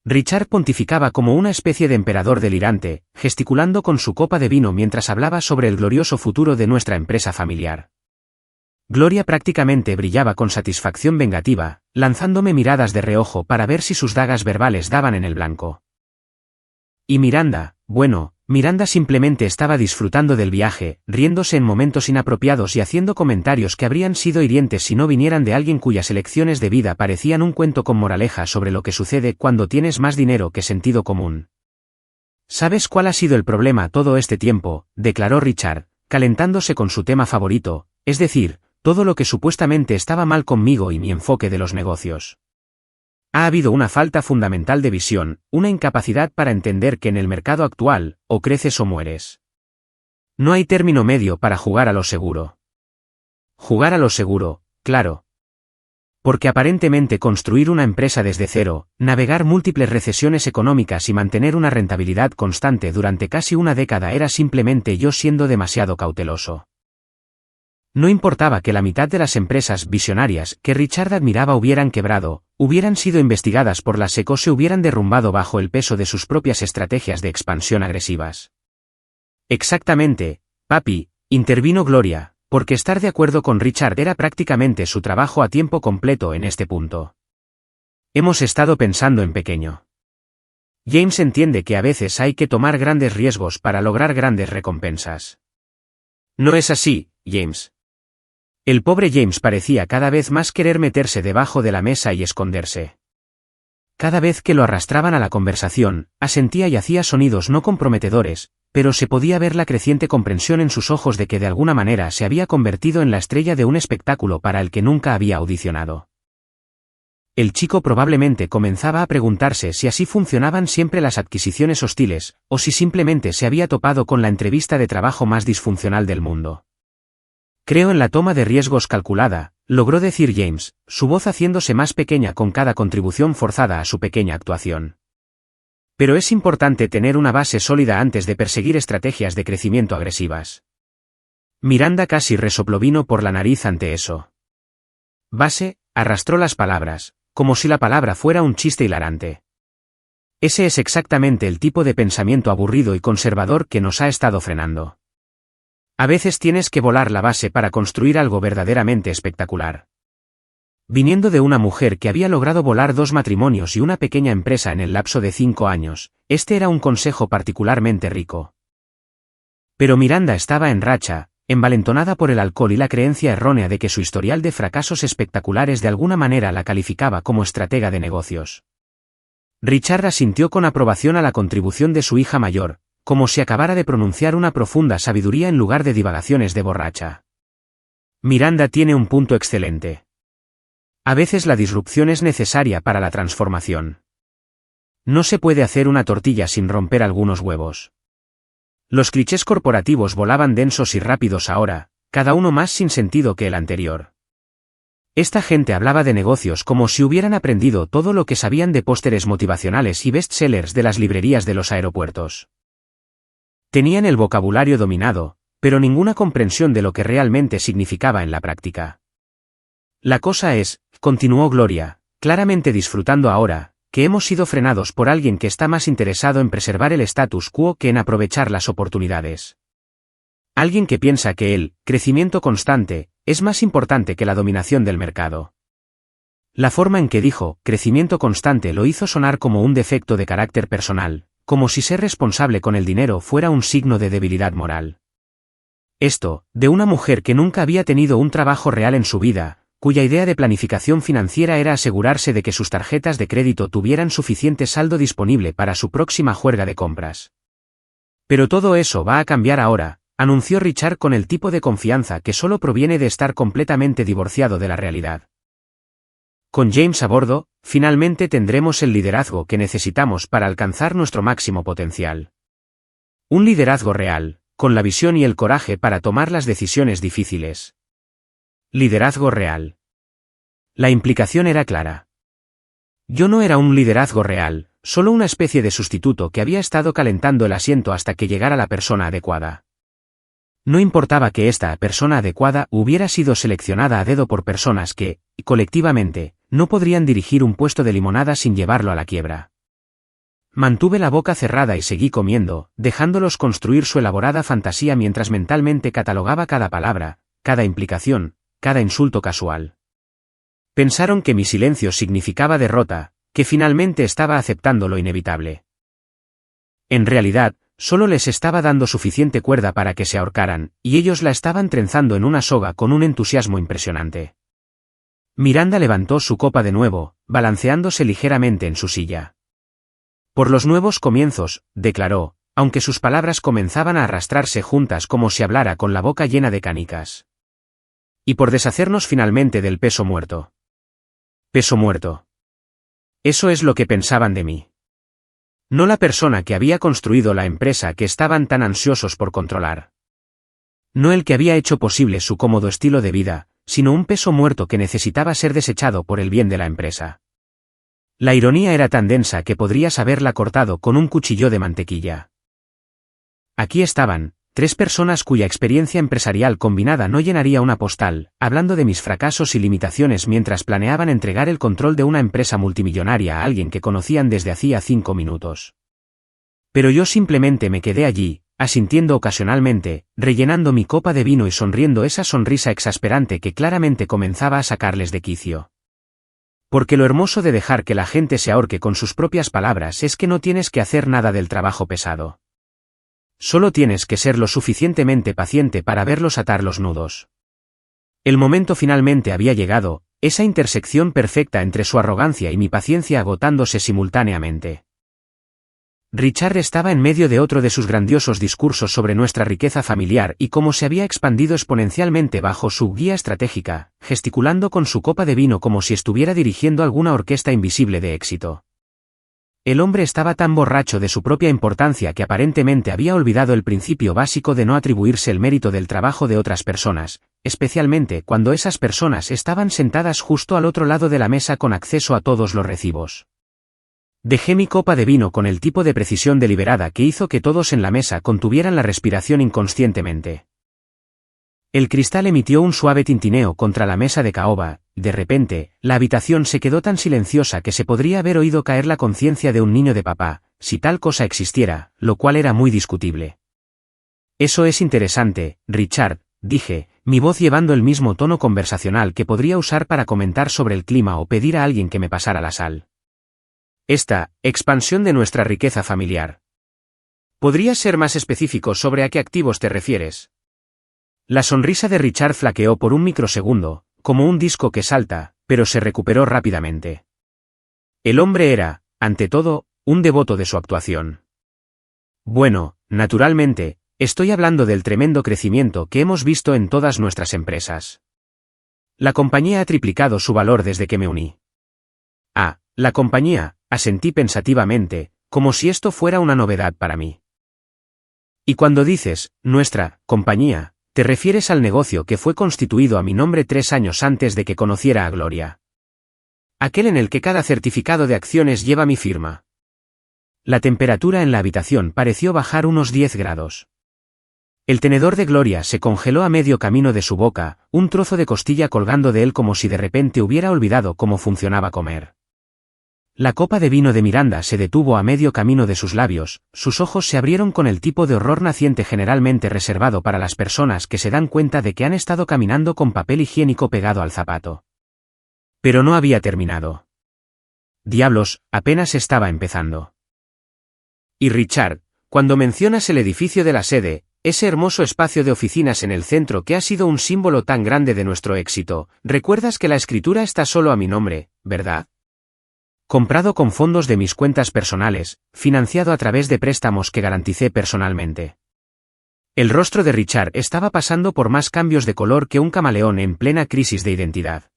Richard pontificaba como una especie de emperador delirante, gesticulando con su copa de vino mientras hablaba sobre el glorioso futuro de nuestra empresa familiar. Gloria prácticamente brillaba con satisfacción vengativa, lanzándome miradas de reojo para ver si sus dagas verbales daban en el blanco. Y Miranda, bueno, Miranda simplemente estaba disfrutando del viaje, riéndose en momentos inapropiados y haciendo comentarios que habrían sido hirientes si no vinieran de alguien cuyas elecciones de vida parecían un cuento con moraleja sobre lo que sucede cuando tienes más dinero que sentido común. ¿Sabes cuál ha sido el problema todo este tiempo?, declaró Richard, calentándose con su tema favorito, es decir, todo lo que supuestamente estaba mal conmigo y mi enfoque de los negocios. Ha habido una falta fundamental de visión, una incapacidad para entender que en el mercado actual, o creces o mueres. No hay término medio para jugar a lo seguro. Jugar a lo seguro, claro. Porque aparentemente construir una empresa desde cero, navegar múltiples recesiones económicas y mantener una rentabilidad constante durante casi una década era simplemente yo siendo demasiado cauteloso. No importaba que la mitad de las empresas visionarias que Richard admiraba hubieran quebrado, hubieran sido investigadas por la SEC o se hubieran derrumbado bajo el peso de sus propias estrategias de expansión agresivas. Exactamente, papi, intervino Gloria, porque estar de acuerdo con Richard era prácticamente su trabajo a tiempo completo en este punto. Hemos estado pensando en pequeño. James entiende que a veces hay que tomar grandes riesgos para lograr grandes recompensas. No es así, James. El pobre James parecía cada vez más querer meterse debajo de la mesa y esconderse. Cada vez que lo arrastraban a la conversación, asentía y hacía sonidos no comprometedores, pero se podía ver la creciente comprensión en sus ojos de que de alguna manera se había convertido en la estrella de un espectáculo para el que nunca había audicionado. El chico probablemente comenzaba a preguntarse si así funcionaban siempre las adquisiciones hostiles, o si simplemente se había topado con la entrevista de trabajo más disfuncional del mundo. Creo en la toma de riesgos calculada, logró decir James, su voz haciéndose más pequeña con cada contribución forzada a su pequeña actuación. Pero es importante tener una base sólida antes de perseguir estrategias de crecimiento agresivas. Miranda casi resopló vino por la nariz ante eso. Base, arrastró las palabras, como si la palabra fuera un chiste hilarante. Ese es exactamente el tipo de pensamiento aburrido y conservador que nos ha estado frenando. A veces tienes que volar la base para construir algo verdaderamente espectacular. Viniendo de una mujer que había logrado volar 2 matrimonios y una pequeña empresa en el lapso de 5 años, este era un consejo particularmente rico. Pero Miranda estaba en racha, envalentonada por el alcohol y la creencia errónea de que su historial de fracasos espectaculares de alguna manera la calificaba como estratega de negocios. Richard asintió con aprobación a la contribución de su hija mayor, como si acabara de pronunciar una profunda sabiduría en lugar de divagaciones de borracha. Miranda tiene un punto excelente. A veces la disrupción es necesaria para la transformación. No se puede hacer una tortilla sin romper algunos huevos. Los clichés corporativos volaban densos y rápidos ahora, cada uno más sin sentido que el anterior. Esta gente hablaba de negocios como si hubieran aprendido todo lo que sabían de pósteres motivacionales y bestsellers de las librerías de los aeropuertos. Tenían el vocabulario dominado, pero ninguna comprensión de lo que realmente significaba en la práctica. La cosa es, continuó Gloria, claramente disfrutando ahora, que hemos sido frenados por alguien que está más interesado en preservar el status quo que en aprovechar las oportunidades. Alguien que piensa que el crecimiento constante es más importante que la dominación del mercado. La forma en que dijo crecimiento constante lo hizo sonar como un defecto de carácter personal, como si ser responsable con el dinero fuera un signo de debilidad moral. Esto, de una mujer que nunca había tenido un trabajo real en su vida, cuya idea de planificación financiera era asegurarse de que sus tarjetas de crédito tuvieran suficiente saldo disponible para su próxima juerga de compras. Pero todo eso va a cambiar ahora, anunció Richard con el tipo de confianza que solo proviene de estar completamente divorciado de la realidad. Con James a bordo, finalmente tendremos el liderazgo que necesitamos para alcanzar nuestro máximo potencial. Un liderazgo real, con la visión y el coraje para tomar las decisiones difíciles. Liderazgo real. La implicación era clara. Yo no era un liderazgo real, solo una especie de sustituto que había estado calentando el asiento hasta que llegara la persona adecuada. No importaba que esta persona adecuada hubiera sido seleccionada a dedo por personas que, colectivamente, no podrían dirigir un puesto de limonada sin llevarlo a la quiebra. Mantuve la boca cerrada y seguí comiendo, dejándolos construir su elaborada fantasía mientras mentalmente catalogaba cada palabra, cada implicación, cada insulto casual. Pensaron que mi silencio significaba derrota, que finalmente estaba aceptando lo inevitable. En realidad, solo les estaba dando suficiente cuerda para que se ahorcaran, y ellos la estaban trenzando en una soga con un entusiasmo impresionante. Miranda levantó su copa de nuevo, balanceándose ligeramente en su silla. Por los nuevos comienzos, declaró, aunque sus palabras comenzaban a arrastrarse juntas como si hablara con la boca llena de canicas. Y por deshacernos finalmente del peso muerto. Peso muerto. Eso es lo que pensaban de mí. No la persona que había construido la empresa que estaban tan ansiosos por controlar. No el que había hecho posible su cómodo estilo de vida, sino un peso muerto que necesitaba ser desechado por el bien de la empresa. La ironía era tan densa que podrías haberla cortado con un cuchillo de mantequilla. Aquí estaban, 3 personas cuya experiencia empresarial combinada no llenaría una postal, hablando de mis fracasos y limitaciones mientras planeaban entregar el control de una empresa multimillonaria a alguien que conocían desde hacía 5 minutos. Pero yo simplemente me quedé allí, asintiendo ocasionalmente, rellenando mi copa de vino y sonriendo esa sonrisa exasperante que claramente comenzaba a sacarles de quicio. Porque lo hermoso de dejar que la gente se ahorque con sus propias palabras es que no tienes que hacer nada del trabajo pesado. Solo tienes que ser lo suficientemente paciente para verlos atar los nudos. El momento finalmente había llegado, esa intersección perfecta entre su arrogancia y mi paciencia agotándose simultáneamente. Richard estaba en medio de otro de sus grandiosos discursos sobre nuestra riqueza familiar y cómo se había expandido exponencialmente bajo su guía estratégica, gesticulando con su copa de vino como si estuviera dirigiendo alguna orquesta invisible de éxito. El hombre estaba tan borracho de su propia importancia que aparentemente había olvidado el principio básico de no atribuirse el mérito del trabajo de otras personas, especialmente cuando esas personas estaban sentadas justo al otro lado de la mesa con acceso a todos los recibos. Dejé mi copa de vino con el tipo de precisión deliberada que hizo que todos en la mesa contuvieran la respiración inconscientemente. El cristal emitió un suave tintineo contra la mesa de caoba, y de repente, la habitación se quedó tan silenciosa que se podría haber oído caer la conciencia de un niño de papá, si tal cosa existiera, lo cual era muy discutible. Eso es interesante, Richard, dije, mi voz llevando el mismo tono conversacional que podría usar para comentar sobre el clima o pedir a alguien que me pasara la sal. Esta expansión de nuestra riqueza familiar. ¿Podrías ser más específico sobre a qué activos te refieres? La sonrisa de Richard flaqueó por un microsegundo, como un disco que salta, pero se recuperó rápidamente. El hombre era, ante todo, un devoto de su actuación. Bueno, naturalmente, estoy hablando del tremendo crecimiento que hemos visto en todas nuestras empresas. La compañía ha triplicado su valor desde que me uní. Ah, la compañía, asentí pensativamente, como si esto fuera una novedad para mí. Y cuando dices, nuestra compañía, te refieres al negocio que fue constituido a mi nombre 3 años antes de que conociera a Gloria. Aquel en el que cada certificado de acciones lleva mi firma. La temperatura en la habitación pareció bajar unos 10 grados. El tenedor de Gloria se congeló a medio camino de su boca, un trozo de costilla colgando de él como si de repente hubiera olvidado cómo funcionaba comer. La copa de vino de Miranda se detuvo a medio camino de sus labios, sus ojos se abrieron con el tipo de horror naciente generalmente reservado para las personas que se dan cuenta de que han estado caminando con papel higiénico pegado al zapato. Pero no había terminado. Diablos, apenas estaba empezando. Y Richard, cuando mencionas el edificio de la sede, ese hermoso espacio de oficinas en el centro que ha sido un símbolo tan grande de nuestro éxito, recuerdas que la escritura está solo a mi nombre, ¿verdad? Comprado con fondos de mis cuentas personales, financiado a través de préstamos que garanticé personalmente. El rostro de Richard estaba pasando por más cambios de color que un camaleón en plena crisis de identidad.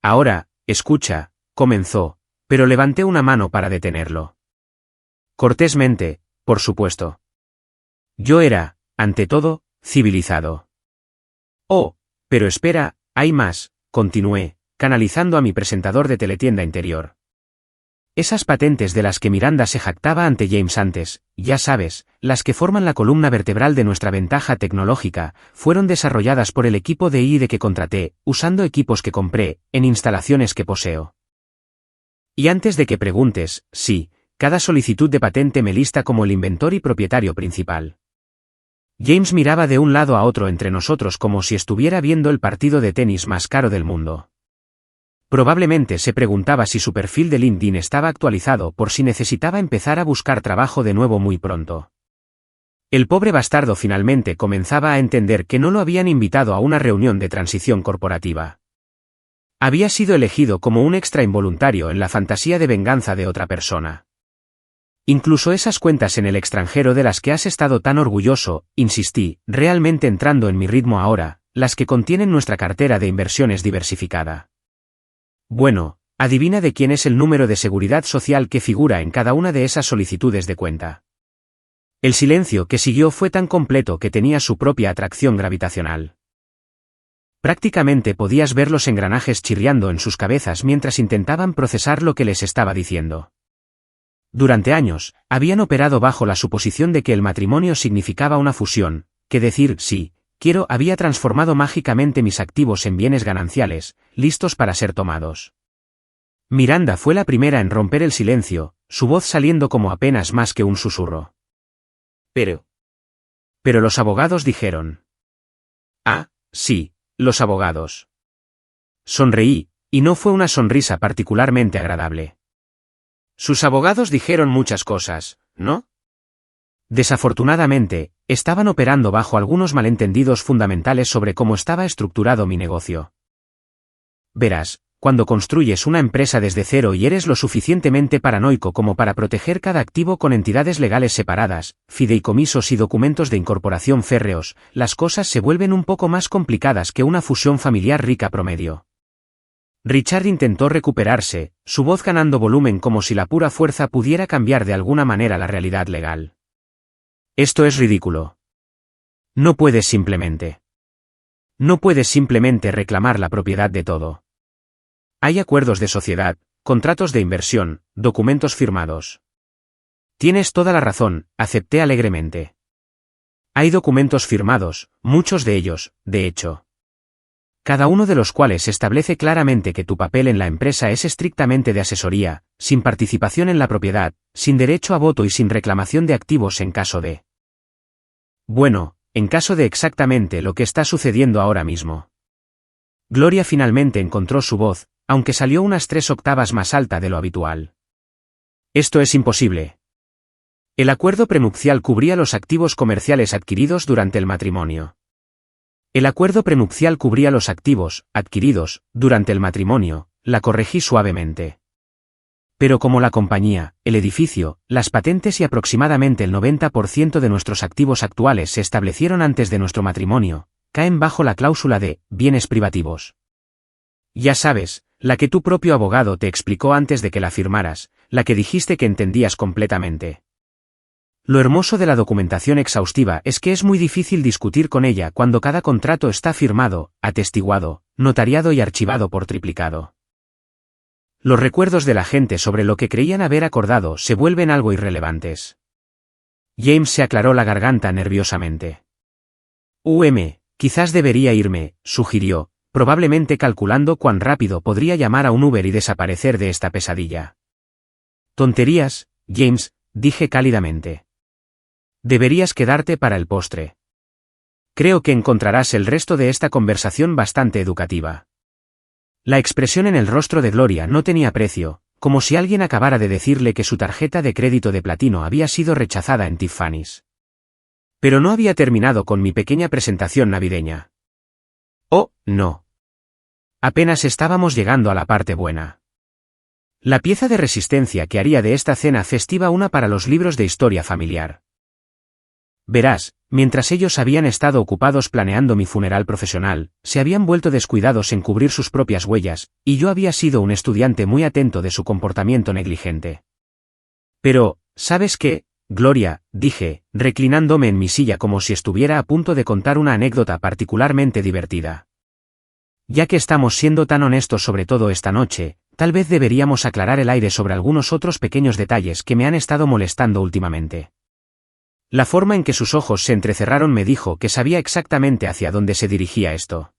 Ahora, escucha, comenzó, pero levanté una mano para detenerlo. Cortésmente, por supuesto. Yo era, ante todo, civilizado. Oh, pero espera, hay más, continué, canalizando a mi presentador de teletienda interior. Esas patentes de las que Miranda se jactaba ante James antes, ya sabes, las que forman la columna vertebral de nuestra ventaja tecnológica, fueron desarrolladas por el equipo de I+D que contraté, usando equipos que compré, en instalaciones que poseo. Y antes de que preguntes, sí, cada solicitud de patente me lista como el inventor y propietario principal. James miraba de un lado a otro entre nosotros como si estuviera viendo el partido de tenis más caro del mundo. Probablemente se preguntaba si su perfil de LinkedIn estaba actualizado por si necesitaba empezar a buscar trabajo de nuevo muy pronto. El pobre bastardo finalmente comenzaba a entender que no lo habían invitado a una reunión de transición corporativa. Había sido elegido como un extra involuntario en la fantasía de venganza de otra persona. Incluso esas cuentas en el extranjero de las que has estado tan orgulloso, insistí, realmente entrando en mi ritmo ahora, las que contienen nuestra cartera de inversiones diversificada. Bueno, adivina de quién es el número de seguridad social que figura en cada una de esas solicitudes de cuenta. El silencio que siguió fue tan completo que tenía su propia atracción gravitacional. Prácticamente podías ver los engranajes chirriando en sus cabezas mientras intentaban procesar lo que les estaba diciendo. Durante años, habían operado bajo la suposición de que el matrimonio significaba una fusión, que decir sí, quiero había transformado mágicamente mis activos en bienes gananciales, listos para ser tomados. Miranda fue la primera en romper el silencio, su voz saliendo como apenas más que un susurro. Pero los abogados dijeron. Ah, sí, los abogados. Sonreí, y no fue una sonrisa particularmente agradable. Sus abogados dijeron muchas cosas, ¿no? Desafortunadamente, estaban operando bajo algunos malentendidos fundamentales sobre cómo estaba estructurado mi negocio. Verás, cuando construyes una empresa desde cero y eres lo suficientemente paranoico como para proteger cada activo con entidades legales separadas, fideicomisos y documentos de incorporación férreos, las cosas se vuelven un poco más complicadas que una fusión familiar rica promedio. Richard intentó recuperarse, su voz ganando volumen como si la pura fuerza pudiera cambiar de alguna manera la realidad legal. Esto es ridículo. No puedes simplemente reclamar la propiedad de todo. Hay acuerdos de sociedad, contratos de inversión, documentos firmados. Tienes toda la razón, acepté alegremente. Hay documentos firmados, muchos de ellos, de hecho. Cada uno de los cuales establece claramente que tu papel en la empresa es estrictamente de asesoría, sin participación en la propiedad, sin derecho a voto y sin reclamación de activos en caso de... Bueno, en caso de exactamente lo que está sucediendo ahora mismo. Gloria finalmente encontró su voz, aunque salió unas 3 octavas más alta de lo habitual. Esto es imposible. El acuerdo prenupcial cubría los activos comerciales adquiridos durante el matrimonio. El acuerdo prenupcial cubría los activos adquiridos durante el matrimonio, la corregí suavemente. Pero como la compañía, el edificio, las patentes y aproximadamente el 90% de nuestros activos actuales se establecieron antes de nuestro matrimonio, caen bajo la cláusula de bienes privativos. Ya sabes, la que tu propio abogado te explicó antes de que la firmaras, la que dijiste que entendías completamente. Lo hermoso de la documentación exhaustiva es que es muy difícil discutir con ella cuando cada contrato está firmado, atestiguado, notariado y archivado por triplicado. Los recuerdos de la gente sobre lo que creían haber acordado se vuelven algo irrelevantes. James se aclaró la garganta nerviosamente. Quizás debería irme, sugirió, probablemente calculando cuán rápido podría llamar a un Uber y desaparecer de esta pesadilla. Tonterías, James, dije cálidamente. Deberías quedarte para el postre. Creo que encontrarás el resto de esta conversación bastante educativa. La expresión en el rostro de Gloria no tenía precio, como si alguien acabara de decirle que su tarjeta de crédito de platino había sido rechazada en Tiffany's. Pero no había terminado con mi pequeña presentación navideña. Oh, no. Apenas estábamos llegando a la parte buena. La pieza de resistencia que haría de esta cena festiva una para los libros de historia familiar. Verás, mientras ellos habían estado ocupados planeando mi funeral profesional, se habían vuelto descuidados en cubrir sus propias huellas, y yo había sido un estudiante muy atento de su comportamiento negligente. Pero, ¿sabes qué, Gloria?, dije, reclinándome en mi silla como si estuviera a punto de contar una anécdota particularmente divertida. Ya que estamos siendo tan honestos sobre todo esta noche, tal vez deberíamos aclarar el aire sobre algunos otros pequeños detalles que me han estado molestando últimamente. La forma en que sus ojos se entrecerraron me dijo que sabía exactamente hacia dónde se dirigía esto.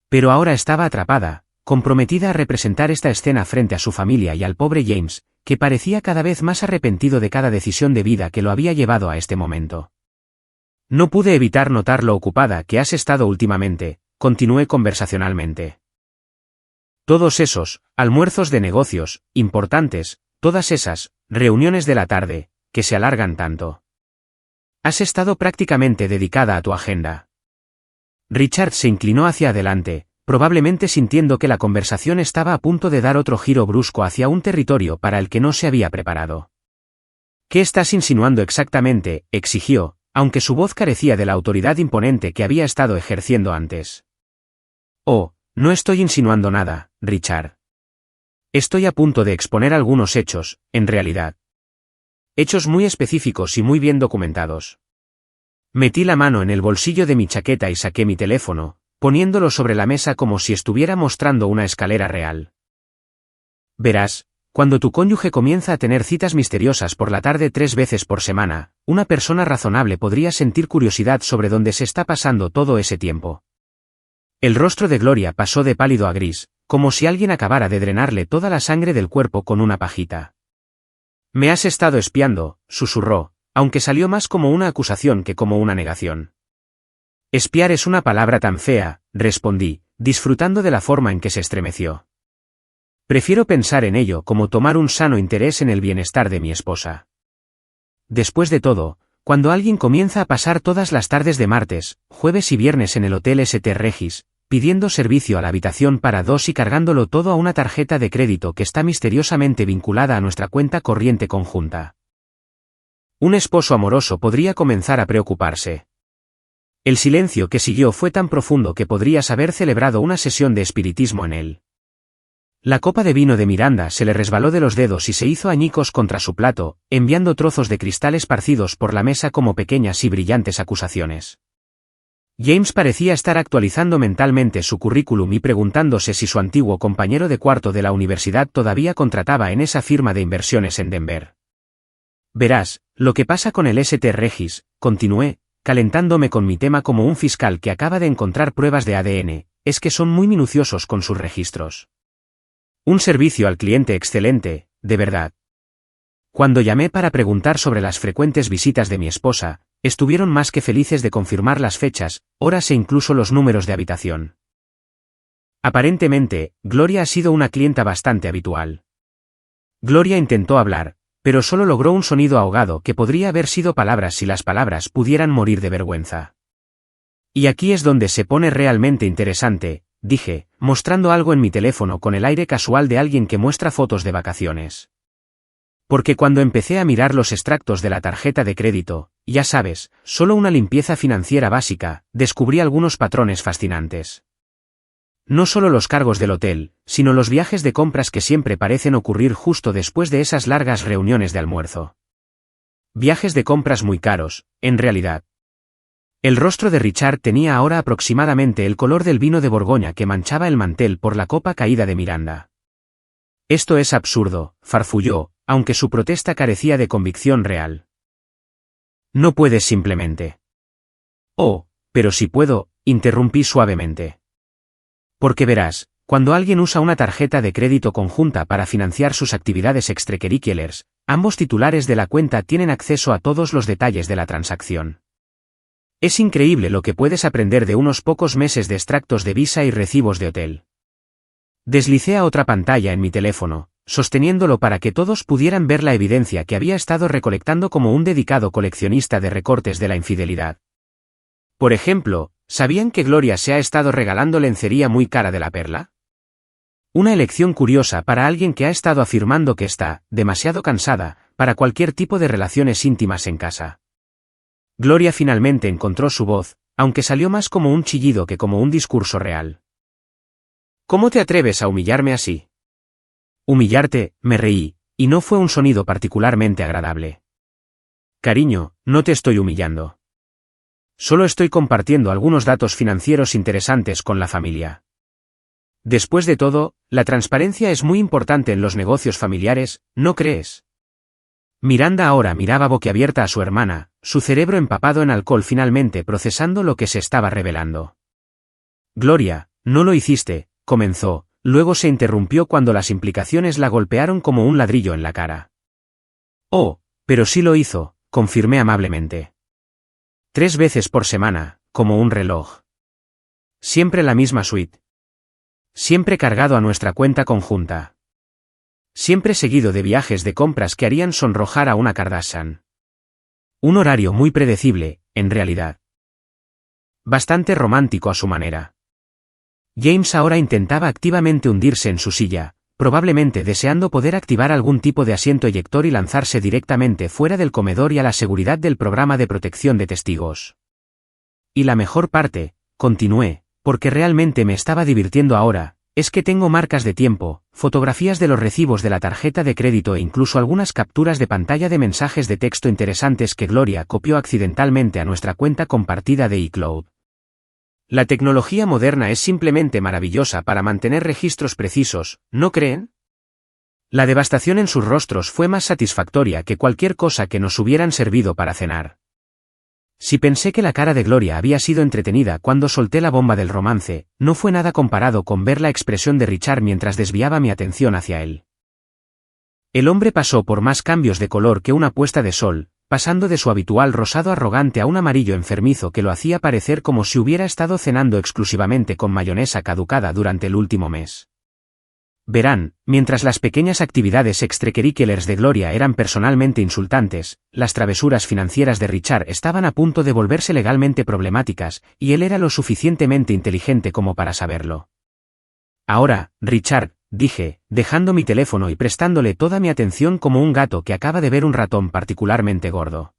Pero ahora estaba atrapada, comprometida a representar esta escena frente a su familia y al pobre James, que parecía cada vez más arrepentido de cada decisión de vida que lo había llevado a este momento. No pude evitar notar lo ocupada que has estado últimamente, continué conversacionalmente. Todos esos almuerzos de negocios, importantes, todas esas reuniones de la tarde, que se alargan tanto. Has estado prácticamente dedicada a tu agenda. Richard se inclinó hacia adelante, probablemente sintiendo que la conversación estaba a punto de dar otro giro brusco hacia un territorio para el que no se había preparado. ¿Qué estás insinuando exactamente?, exigió, aunque su voz carecía de la autoridad imponente que había estado ejerciendo antes. Oh, no estoy insinuando nada, Richard. Estoy a punto de exponer algunos hechos, en realidad. Hechos muy específicos y muy bien documentados. Metí la mano en el bolsillo de mi chaqueta y saqué mi teléfono, poniéndolo sobre la mesa como si estuviera mostrando una escalera real. Verás, cuando tu cónyuge comienza a tener citas misteriosas por la tarde 3 veces por semana, una persona razonable podría sentir curiosidad sobre dónde se está pasando todo ese tiempo. El rostro de Gloria pasó de pálido a gris, como si alguien acabara de drenarle toda la sangre del cuerpo con una pajita. Me has estado espiando, susurró, aunque salió más como una acusación que como una negación. Espiar es una palabra tan fea, respondí, disfrutando de la forma en que se estremeció. Prefiero pensar en ello como tomar un sano interés en el bienestar de mi esposa. Después de todo, cuando alguien comienza a pasar todas las tardes de martes, jueves y viernes en el Hotel St. Regis, pidiendo servicio a la habitación para dos y cargándolo todo a una tarjeta de crédito que está misteriosamente vinculada a nuestra cuenta corriente conjunta. Un esposo amoroso podría comenzar a preocuparse. El silencio que siguió fue tan profundo que podrías haber celebrado una sesión de espiritismo en él. La copa de vino de Miranda se le resbaló de los dedos y se hizo añicos contra su plato, enviando trozos de cristal esparcidos por la mesa como pequeñas y brillantes acusaciones. James parecía estar actualizando mentalmente su currículum y preguntándose si su antiguo compañero de cuarto de la universidad todavía contrataba en esa firma de inversiones en Denver. Verás, lo que pasa con el St. Regis, continué, calentándome con mi tema como un fiscal que acaba de encontrar pruebas de ADN, es que son muy minuciosos con sus registros. Un servicio al cliente excelente, de verdad. Cuando llamé para preguntar sobre las frecuentes visitas de mi esposa, estuvieron más que felices de confirmar las fechas, horas e incluso los números de habitación. Aparentemente, Gloria ha sido una clienta bastante habitual. Gloria intentó hablar, pero solo logró un sonido ahogado que podría haber sido palabras si las palabras pudieran morir de vergüenza. Y aquí es donde se pone realmente interesante, dije, mostrando algo en mi teléfono con el aire casual de alguien que muestra fotos de vacaciones. Porque cuando empecé a mirar los extractos de la tarjeta de crédito, ya sabes, solo una limpieza financiera básica, descubrí algunos patrones fascinantes. No solo los cargos del hotel, sino los viajes de compras que siempre parecen ocurrir justo después de esas largas reuniones de almuerzo. Viajes de compras muy caros, en realidad. El rostro de Richard tenía ahora aproximadamente el color del vino de Borgoña que manchaba el mantel por la copa caída de Miranda. Esto es absurdo, farfulló, aunque su protesta carecía de convicción real. No puedes simplemente. Oh, pero sí puedo, interrumpí suavemente. Porque verás, cuando alguien usa una tarjeta de crédito conjunta para financiar sus actividades extracurriculars, ambos titulares de la cuenta tienen acceso a todos los detalles de la transacción. Es increíble lo que puedes aprender de unos pocos meses de extractos de visa y recibos de hotel. Deslicé a otra pantalla en mi teléfono, sosteniéndolo para que todos pudieran ver la evidencia que había estado recolectando como un dedicado coleccionista de recortes de la infidelidad. Por ejemplo, ¿sabían que Gloria se ha estado regalando lencería muy cara de la Perla? Una elección curiosa para alguien que ha estado afirmando que está demasiado cansada para cualquier tipo de relaciones íntimas en casa. Gloria finalmente encontró su voz, aunque salió más como un chillido que como un discurso real. ¿Cómo te atreves a humillarme así? Humillarte, me reí, y no fue un sonido particularmente agradable. Cariño, no te estoy humillando. Solo estoy compartiendo algunos datos financieros interesantes con la familia. Después de todo, la transparencia es muy importante en los negocios familiares, ¿no crees? Miranda ahora miraba boquiabierta a su hermana, su cerebro empapado en alcohol finalmente procesando lo que se estaba revelando. Gloria, no lo hiciste, comenzó, luego se interrumpió cuando las implicaciones la golpearon como un ladrillo en la cara. Oh, pero sí lo hizo, confirmé amablemente. 3 veces por semana, como un reloj. Siempre la misma suite. Siempre cargado a nuestra cuenta conjunta. Siempre seguido de viajes de compras que harían sonrojar a una Kardashian. Un horario muy predecible, en realidad. Bastante romántico a su manera. James ahora intentaba activamente hundirse en su silla, probablemente deseando poder activar algún tipo de asiento eyector y lanzarse directamente fuera del comedor y a la seguridad del programa de protección de testigos. Y la mejor parte, continué, porque realmente me estaba divirtiendo ahora, es que tengo marcas de tiempo, fotografías de los recibos de la tarjeta de crédito e incluso algunas capturas de pantalla de mensajes de texto interesantes que Gloria copió accidentalmente a nuestra cuenta compartida de iCloud. La tecnología moderna es simplemente maravillosa para mantener registros precisos, ¿no creen? La devastación en sus rostros fue más satisfactoria que cualquier cosa que nos hubieran servido para cenar. Si pensé que la cara de Gloria había sido entretenida cuando solté la bomba del romance, no fue nada comparado con ver la expresión de Richard mientras desviaba mi atención hacia él. El hombre pasó por más cambios de color que una puesta de sol, pasando de su habitual rosado arrogante a un amarillo enfermizo que lo hacía parecer como si hubiera estado cenando exclusivamente con mayonesa caducada durante el último mes. Verán, mientras las pequeñas actividades extracurriculares de Gloria eran personalmente insultantes, las travesuras financieras de Richard estaban a punto de volverse legalmente problemáticas, y él era lo suficientemente inteligente como para saberlo. Ahora, Richard, dije, dejando mi teléfono y prestándole toda mi atención como un gato que acaba de ver un ratón particularmente gordo.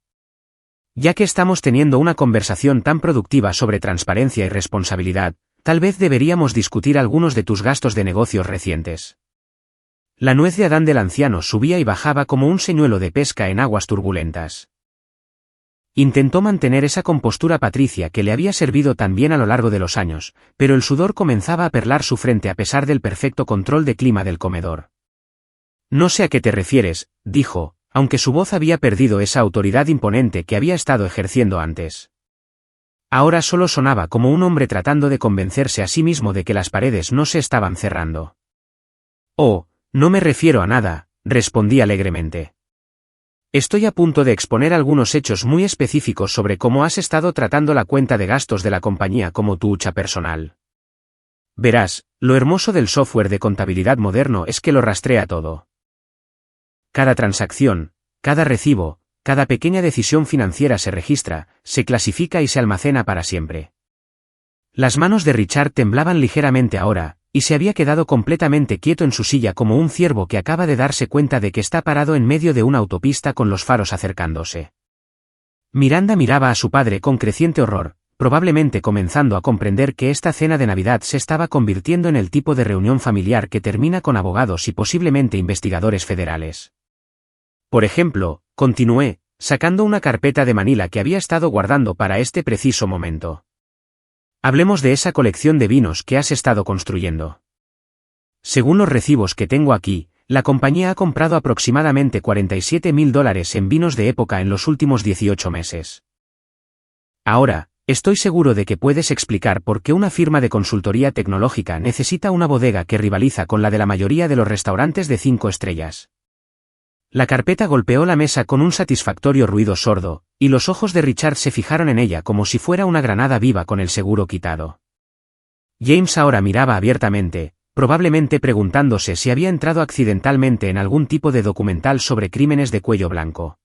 Ya que estamos teniendo una conversación tan productiva sobre transparencia y responsabilidad, tal vez deberíamos discutir algunos de tus gastos de negocios recientes. La nuez de Adán del anciano subía y bajaba como un señuelo de pesca en aguas turbulentas. Intentó mantener esa compostura patricia que le había servido tan bien a lo largo de los años, pero el sudor comenzaba a perlar su frente a pesar del perfecto control de clima del comedor. No sé a qué te refieres, dijo, aunque su voz había perdido esa autoridad imponente que había estado ejerciendo antes. Ahora solo sonaba como un hombre tratando de convencerse a sí mismo de que las paredes no se estaban cerrando. Oh, no me refiero a nada, respondí alegremente. Estoy a punto de exponer algunos hechos muy específicos sobre cómo has estado tratando la cuenta de gastos de la compañía como tu hucha personal. Verás, lo hermoso del software de contabilidad moderno es que lo rastrea todo. Cada transacción, cada recibo, cada pequeña decisión financiera se registra, se clasifica y se almacena para siempre. Las manos de Richard temblaban ligeramente ahora, y se había quedado completamente quieto en su silla como un ciervo que acaba de darse cuenta de que está parado en medio de una autopista con los faros acercándose. Miranda miraba a su padre con creciente horror, probablemente comenzando a comprender que esta cena de Navidad se estaba convirtiendo en el tipo de reunión familiar que termina con abogados y posiblemente investigadores federales. Por ejemplo, continué, sacando una carpeta de Manila que había estado guardando para este preciso momento. Hablemos de esa colección de vinos que has estado construyendo. Según los recibos que tengo aquí, la compañía ha comprado aproximadamente $47,000 en vinos de época en los últimos 18 meses. Ahora, estoy seguro de que puedes explicar por qué una firma de consultoría tecnológica necesita una bodega que rivaliza con la de la mayoría de los restaurantes de 5 estrellas. La carpeta golpeó la mesa con un satisfactorio ruido sordo, y los ojos de Richard se fijaron en ella como si fuera una granada viva con el seguro quitado. James ahora miraba abiertamente, probablemente preguntándose si había entrado accidentalmente en algún tipo de documental sobre crímenes de cuello blanco.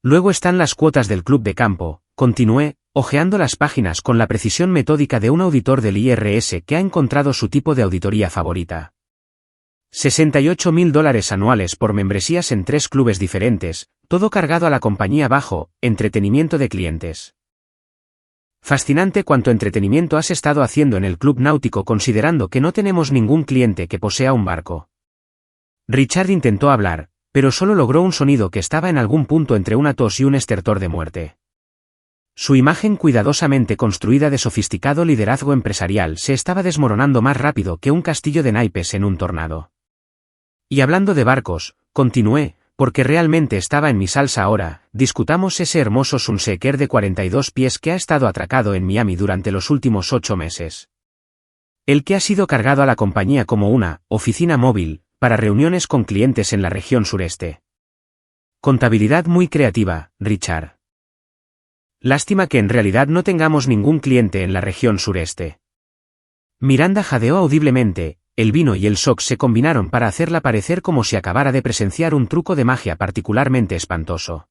Luego están las cuotas del club de campo, continué, hojeando las páginas con la precisión metódica de un auditor del IRS que ha encontrado su tipo de auditoría favorita. $68,000 anuales por membresías en 3 clubes diferentes, todo cargado a la compañía bajo entretenimiento de clientes. Fascinante cuánto entretenimiento has estado haciendo en el club náutico considerando que no tenemos ningún cliente que posea un barco. Richard intentó hablar, pero solo logró un sonido que estaba en algún punto entre una tos y un estertor de muerte. Su imagen cuidadosamente construida de sofisticado liderazgo empresarial se estaba desmoronando más rápido que un castillo de naipes en un tornado. Y hablando de barcos, continué, porque realmente estaba en mi salsa ahora, discutamos ese hermoso Sunseeker de 42 pies que ha estado atracado en Miami durante los últimos 8 meses. El que ha sido cargado a la compañía como una oficina móvil, para reuniones con clientes en la región sureste. Contabilidad muy creativa, Richard. Lástima que en realidad no tengamos ningún cliente en la región sureste. Miranda jadeó audiblemente. El vino y el shock se combinaron para hacerla parecer como si acabara de presenciar un truco de magia particularmente espantoso.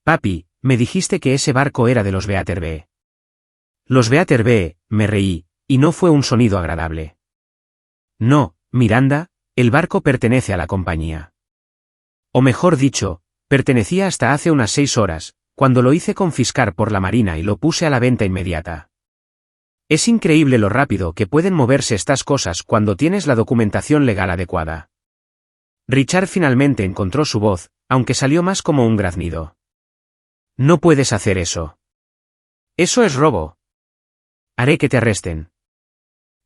Papi, me dijiste que ese barco era de los Beater B. Los Beater B, me reí, y no fue un sonido agradable. No, Miranda, el barco pertenece a la compañía. O mejor dicho, pertenecía hasta hace unas 6 horas, cuando lo hice confiscar por la Marina y lo puse a la venta inmediata. Es increíble lo rápido que pueden moverse estas cosas cuando tienes la documentación legal adecuada. Richard finalmente encontró su voz, aunque salió más como un graznido. No puedes hacer eso. Eso es robo. Haré que te arresten.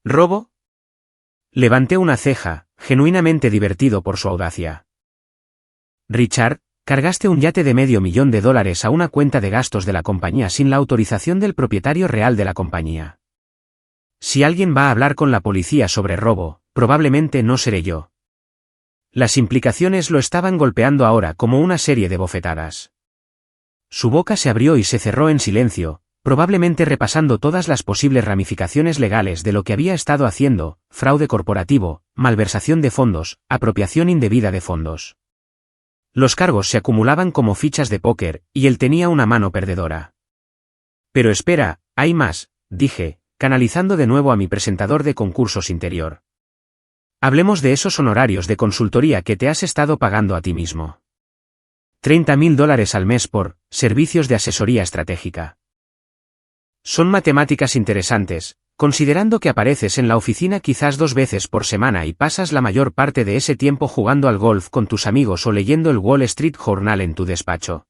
¿Robo? Levanté una ceja, genuinamente divertido por su audacia. Richard, cargaste un yate de $500,000 a una cuenta de gastos de la compañía sin la autorización del propietario real de la compañía. Si alguien va a hablar con la policía sobre robo, probablemente no seré yo. Las implicaciones lo estaban golpeando ahora como una serie de bofetadas. Su boca se abrió y se cerró en silencio, probablemente repasando todas las posibles ramificaciones legales de lo que había estado haciendo: fraude corporativo, malversación de fondos, apropiación indebida de fondos. Los cargos se acumulaban como fichas de póker, y él tenía una mano perdedora. Pero espera, hay más, dije, canalizando de nuevo a mi presentador de concursos interior. Hablemos de esos honorarios de consultoría que te has estado pagando a ti mismo. $30.000 al mes por servicios de asesoría estratégica. Son matemáticas interesantes, considerando que apareces en la oficina quizás 2 veces por semana y pasas la mayor parte de ese tiempo jugando al golf con tus amigos o leyendo el Wall Street Journal en tu despacho.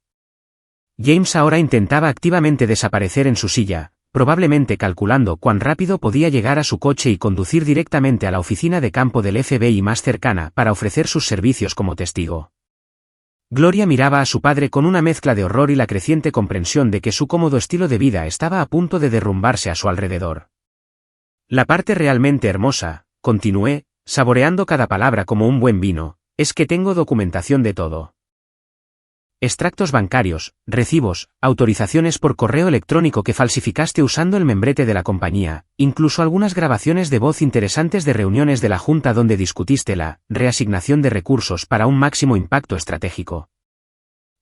James ahora intentaba activamente desaparecer en su silla, probablemente calculando cuán rápido podía llegar a su coche y conducir directamente a la oficina de campo del FBI más cercana para ofrecer sus servicios como testigo. Gloria miraba a su padre con una mezcla de horror y la creciente comprensión de que su cómodo estilo de vida estaba a punto de derrumbarse a su alrededor. La parte realmente hermosa, continué, saboreando cada palabra como un buen vino, es que tengo documentación de todo. Extractos bancarios, recibos, autorizaciones por correo electrónico que falsificaste usando el membrete de la compañía, incluso algunas grabaciones de voz interesantes de reuniones de la Junta donde discutiste la reasignación de recursos para un máximo impacto estratégico.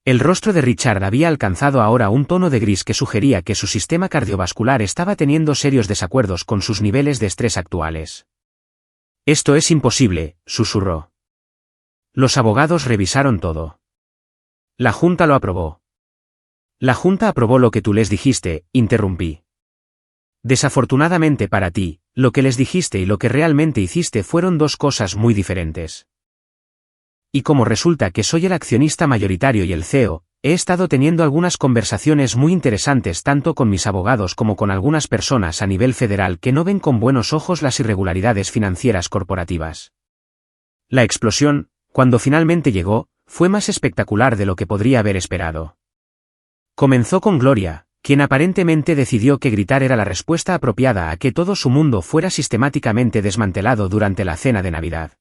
El rostro de Richard había alcanzado ahora un tono de gris que sugería que su sistema cardiovascular estaba teniendo serios desacuerdos con sus niveles de estrés actuales. Esto es imposible, susurró. Los abogados revisaron todo. La Junta lo aprobó. La Junta aprobó lo que tú les dijiste, interrumpí. Desafortunadamente para ti, lo que les dijiste y lo que realmente hiciste fueron 2 cosas muy diferentes. Y como resulta que soy el accionista mayoritario y el CEO, he estado teniendo algunas conversaciones muy interesantes tanto con mis abogados como con algunas personas a nivel federal que no ven con buenos ojos las irregularidades financieras corporativas. La explosión, cuando finalmente llegó, fue más espectacular de lo que podría haber esperado. Comenzó con Gloria, quien aparentemente decidió que gritar era la respuesta apropiada a que todo su mundo fuera sistemáticamente desmantelado durante la cena de Navidad.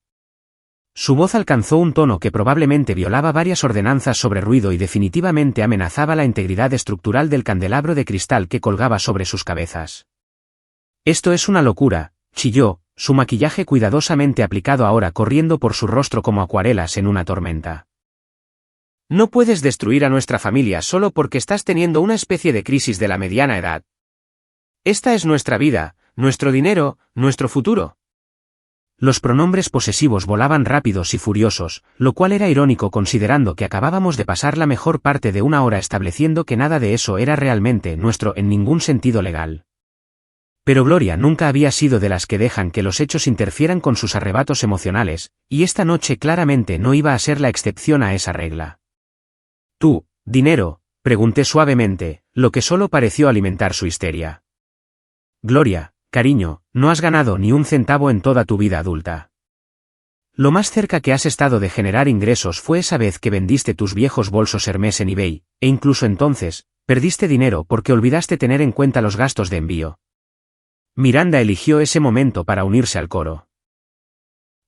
Su voz alcanzó un tono que probablemente violaba varias ordenanzas sobre ruido y definitivamente amenazaba la integridad estructural del candelabro de cristal que colgaba sobre sus cabezas. Esto es una locura, chilló, su maquillaje cuidadosamente aplicado ahora corriendo por su rostro como acuarelas en una tormenta. No puedes destruir a nuestra familia solo porque estás teniendo una especie de crisis de la mediana edad. Esta es nuestra vida, nuestro dinero, nuestro futuro. Los pronombres posesivos volaban rápidos y furiosos, lo cual era irónico considerando que acabábamos de pasar la mejor parte de una hora estableciendo que nada de eso era realmente nuestro en ningún sentido legal. Pero Gloria nunca había sido de las que dejan que los hechos interfieran con sus arrebatos emocionales, y esta noche claramente no iba a ser la excepción a esa regla. ¿Tú, dinero?, pregunté suavemente, lo que solo pareció alimentar su histeria. Gloria, cariño, no has ganado ni un centavo en toda tu vida adulta. Lo más cerca que has estado de generar ingresos fue esa vez que vendiste tus viejos bolsos Hermès en eBay, e incluso entonces, perdiste dinero porque olvidaste tener en cuenta los gastos de envío. Miranda eligió ese momento para unirse al coro.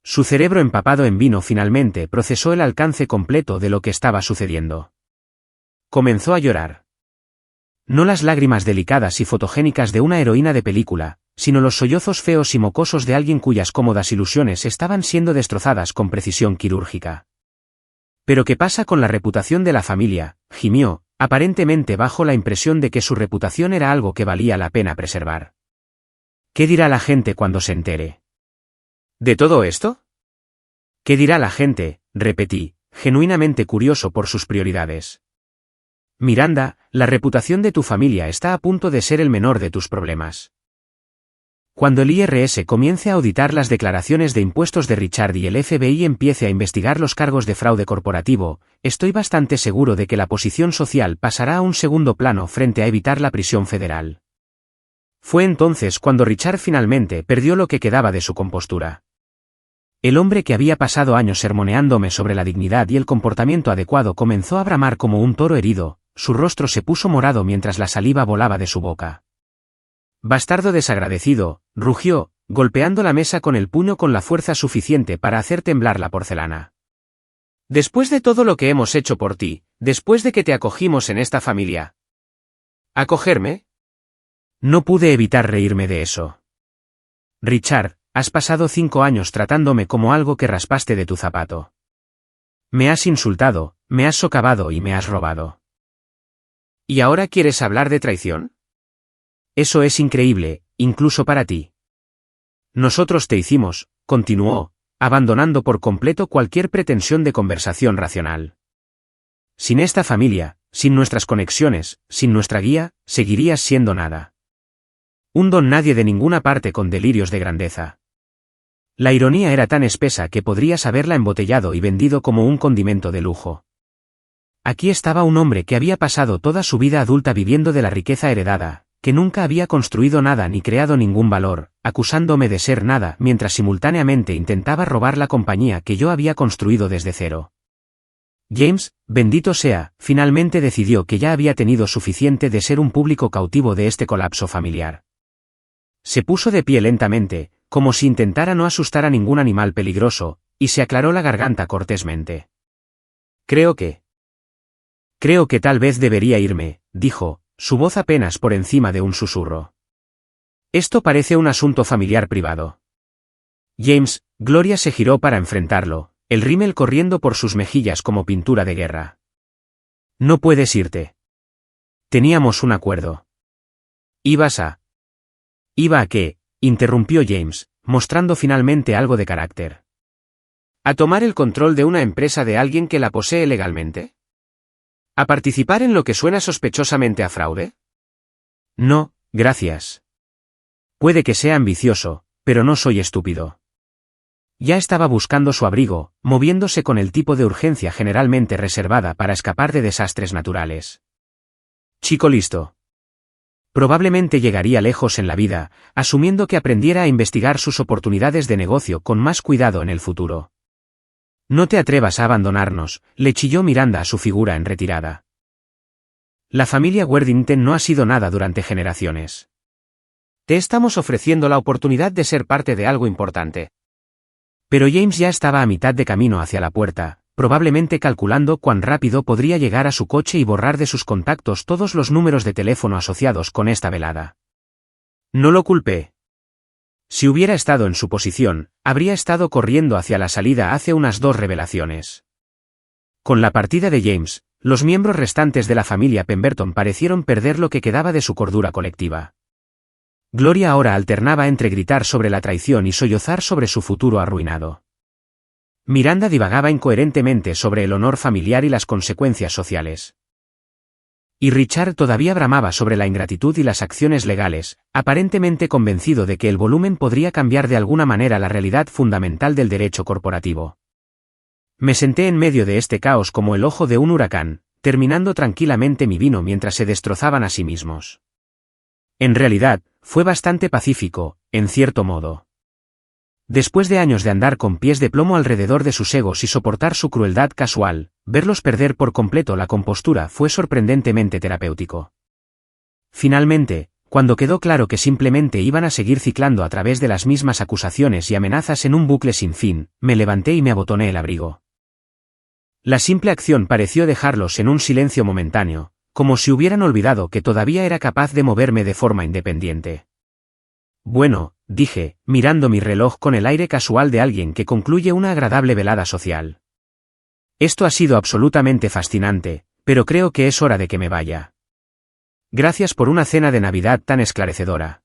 Su cerebro empapado en vino finalmente procesó el alcance completo de lo que estaba sucediendo. Comenzó a llorar. No las lágrimas delicadas y fotogénicas de una heroína de película, sino los sollozos feos y mocosos de alguien cuyas cómodas ilusiones estaban siendo destrozadas con precisión quirúrgica. ¿Pero qué pasa con la reputación de la familia?, gimió, aparentemente bajo la impresión de que su reputación era algo que valía la pena preservar. ¿Qué dirá la gente cuando se entere? ¿De todo esto? ¿Qué dirá la gente?, repetí, genuinamente curioso por sus prioridades. Miranda, la reputación de tu familia está a punto de ser el menor de tus problemas. Cuando el IRS comience a auditar las declaraciones de impuestos de Richard y el FBI empiece a investigar los cargos de fraude corporativo, estoy bastante seguro de que la posición social pasará a un segundo plano frente a evitar la prisión federal. Fue entonces cuando Richard finalmente perdió lo que quedaba de su compostura. El hombre que había pasado años sermoneándome sobre la dignidad y el comportamiento adecuado comenzó a bramar como un toro herido, su rostro se puso morado mientras la saliva volaba de su boca. Bastardo desagradecido, rugió, golpeando la mesa con el puño con la fuerza suficiente para hacer temblar la porcelana. Después de todo lo que hemos hecho por ti, después de que te acogimos en esta familia. ¿Acogerme? No pude evitar reírme de eso. Richard, has pasado 5 años tratándome como algo que raspaste de tu zapato. Me has insultado, me has socavado y me has robado. ¿Y ahora quieres hablar de traición? Eso es increíble, incluso para ti. Nosotros te hicimos, continuó, abandonando por completo cualquier pretensión de conversación racional. Sin esta familia, sin nuestras conexiones, sin nuestra guía, seguirías siendo nada. Un don nadie de ninguna parte con delirios de grandeza. La ironía era tan espesa que podrías haberla embotellado y vendido como un condimento de lujo. Aquí estaba un hombre que había pasado toda su vida adulta viviendo de la riqueza heredada, que nunca había construido nada ni creado ningún valor, acusándome de ser nada mientras simultáneamente intentaba robar la compañía que yo había construido desde cero. James, bendito sea, finalmente decidió que ya había tenido suficiente de ser un público cautivo de este colapso familiar. Se puso de pie lentamente, como si intentara no asustar a ningún animal peligroso, y se aclaró la garganta cortésmente. Creo que tal vez debería irme, dijo, su voz apenas por encima de un susurro. Esto parece un asunto familiar privado. James, Gloria se giró para enfrentarlo, el rímel corriendo por sus mejillas como pintura de guerra. No puedes irte. Teníamos un acuerdo. ¿Iba a qué? Interrumpió James, mostrando finalmente algo de carácter. ¿A tomar el control de una empresa de alguien que la posee legalmente? ¿A participar en lo que suena sospechosamente a fraude? No, gracias. Puede que sea ambicioso, pero no soy estúpido. Ya estaba buscando su abrigo, moviéndose con el tipo de urgencia generalmente reservada para escapar de desastres naturales. Chico listo. Probablemente llegaría lejos en la vida, asumiendo que aprendiera a investigar sus oportunidades de negocio con más cuidado en el futuro. No te atrevas a abandonarnos, le chilló Miranda a su figura en retirada. La familia Worthington no ha sido nada durante generaciones. Te estamos ofreciendo la oportunidad de ser parte de algo importante. Pero James ya estaba a mitad de camino hacia la puerta, probablemente calculando cuán rápido podría llegar a su coche y borrar de sus contactos todos los números de teléfono asociados con esta velada. No lo culpé. Si hubiera estado en su posición, habría estado corriendo hacia la salida hace unas 2 revelaciones. Con la partida de James, los miembros restantes de la familia Pemberton parecieron perder lo que quedaba de su cordura colectiva. Gloria ahora alternaba entre gritar sobre la traición y sollozar sobre su futuro arruinado. Miranda divagaba incoherentemente sobre el honor familiar y las consecuencias sociales. Y Richard todavía bramaba sobre la ingratitud y las acciones legales, aparentemente convencido de que el volumen podría cambiar de alguna manera la realidad fundamental del derecho corporativo. Me senté en medio de este caos como el ojo de un huracán, terminando tranquilamente mi vino mientras se destrozaban a sí mismos. En realidad, fue bastante pacífico, en cierto modo. Después de años de andar con pies de plomo alrededor de sus egos y soportar su crueldad casual, verlos perder por completo la compostura fue sorprendentemente terapéutico. Finalmente, cuando quedó claro que simplemente iban a seguir ciclando a través de las mismas acusaciones y amenazas en un bucle sin fin, me levanté y me abotoné el abrigo. La simple acción pareció dejarlos en un silencio momentáneo, como si hubieran olvidado que todavía era capaz de moverme de forma independiente. Bueno, dije, mirando mi reloj con el aire casual de alguien que concluye una agradable velada social. Esto ha sido absolutamente fascinante, pero creo que es hora de que me vaya. Gracias por una cena de Navidad tan esclarecedora.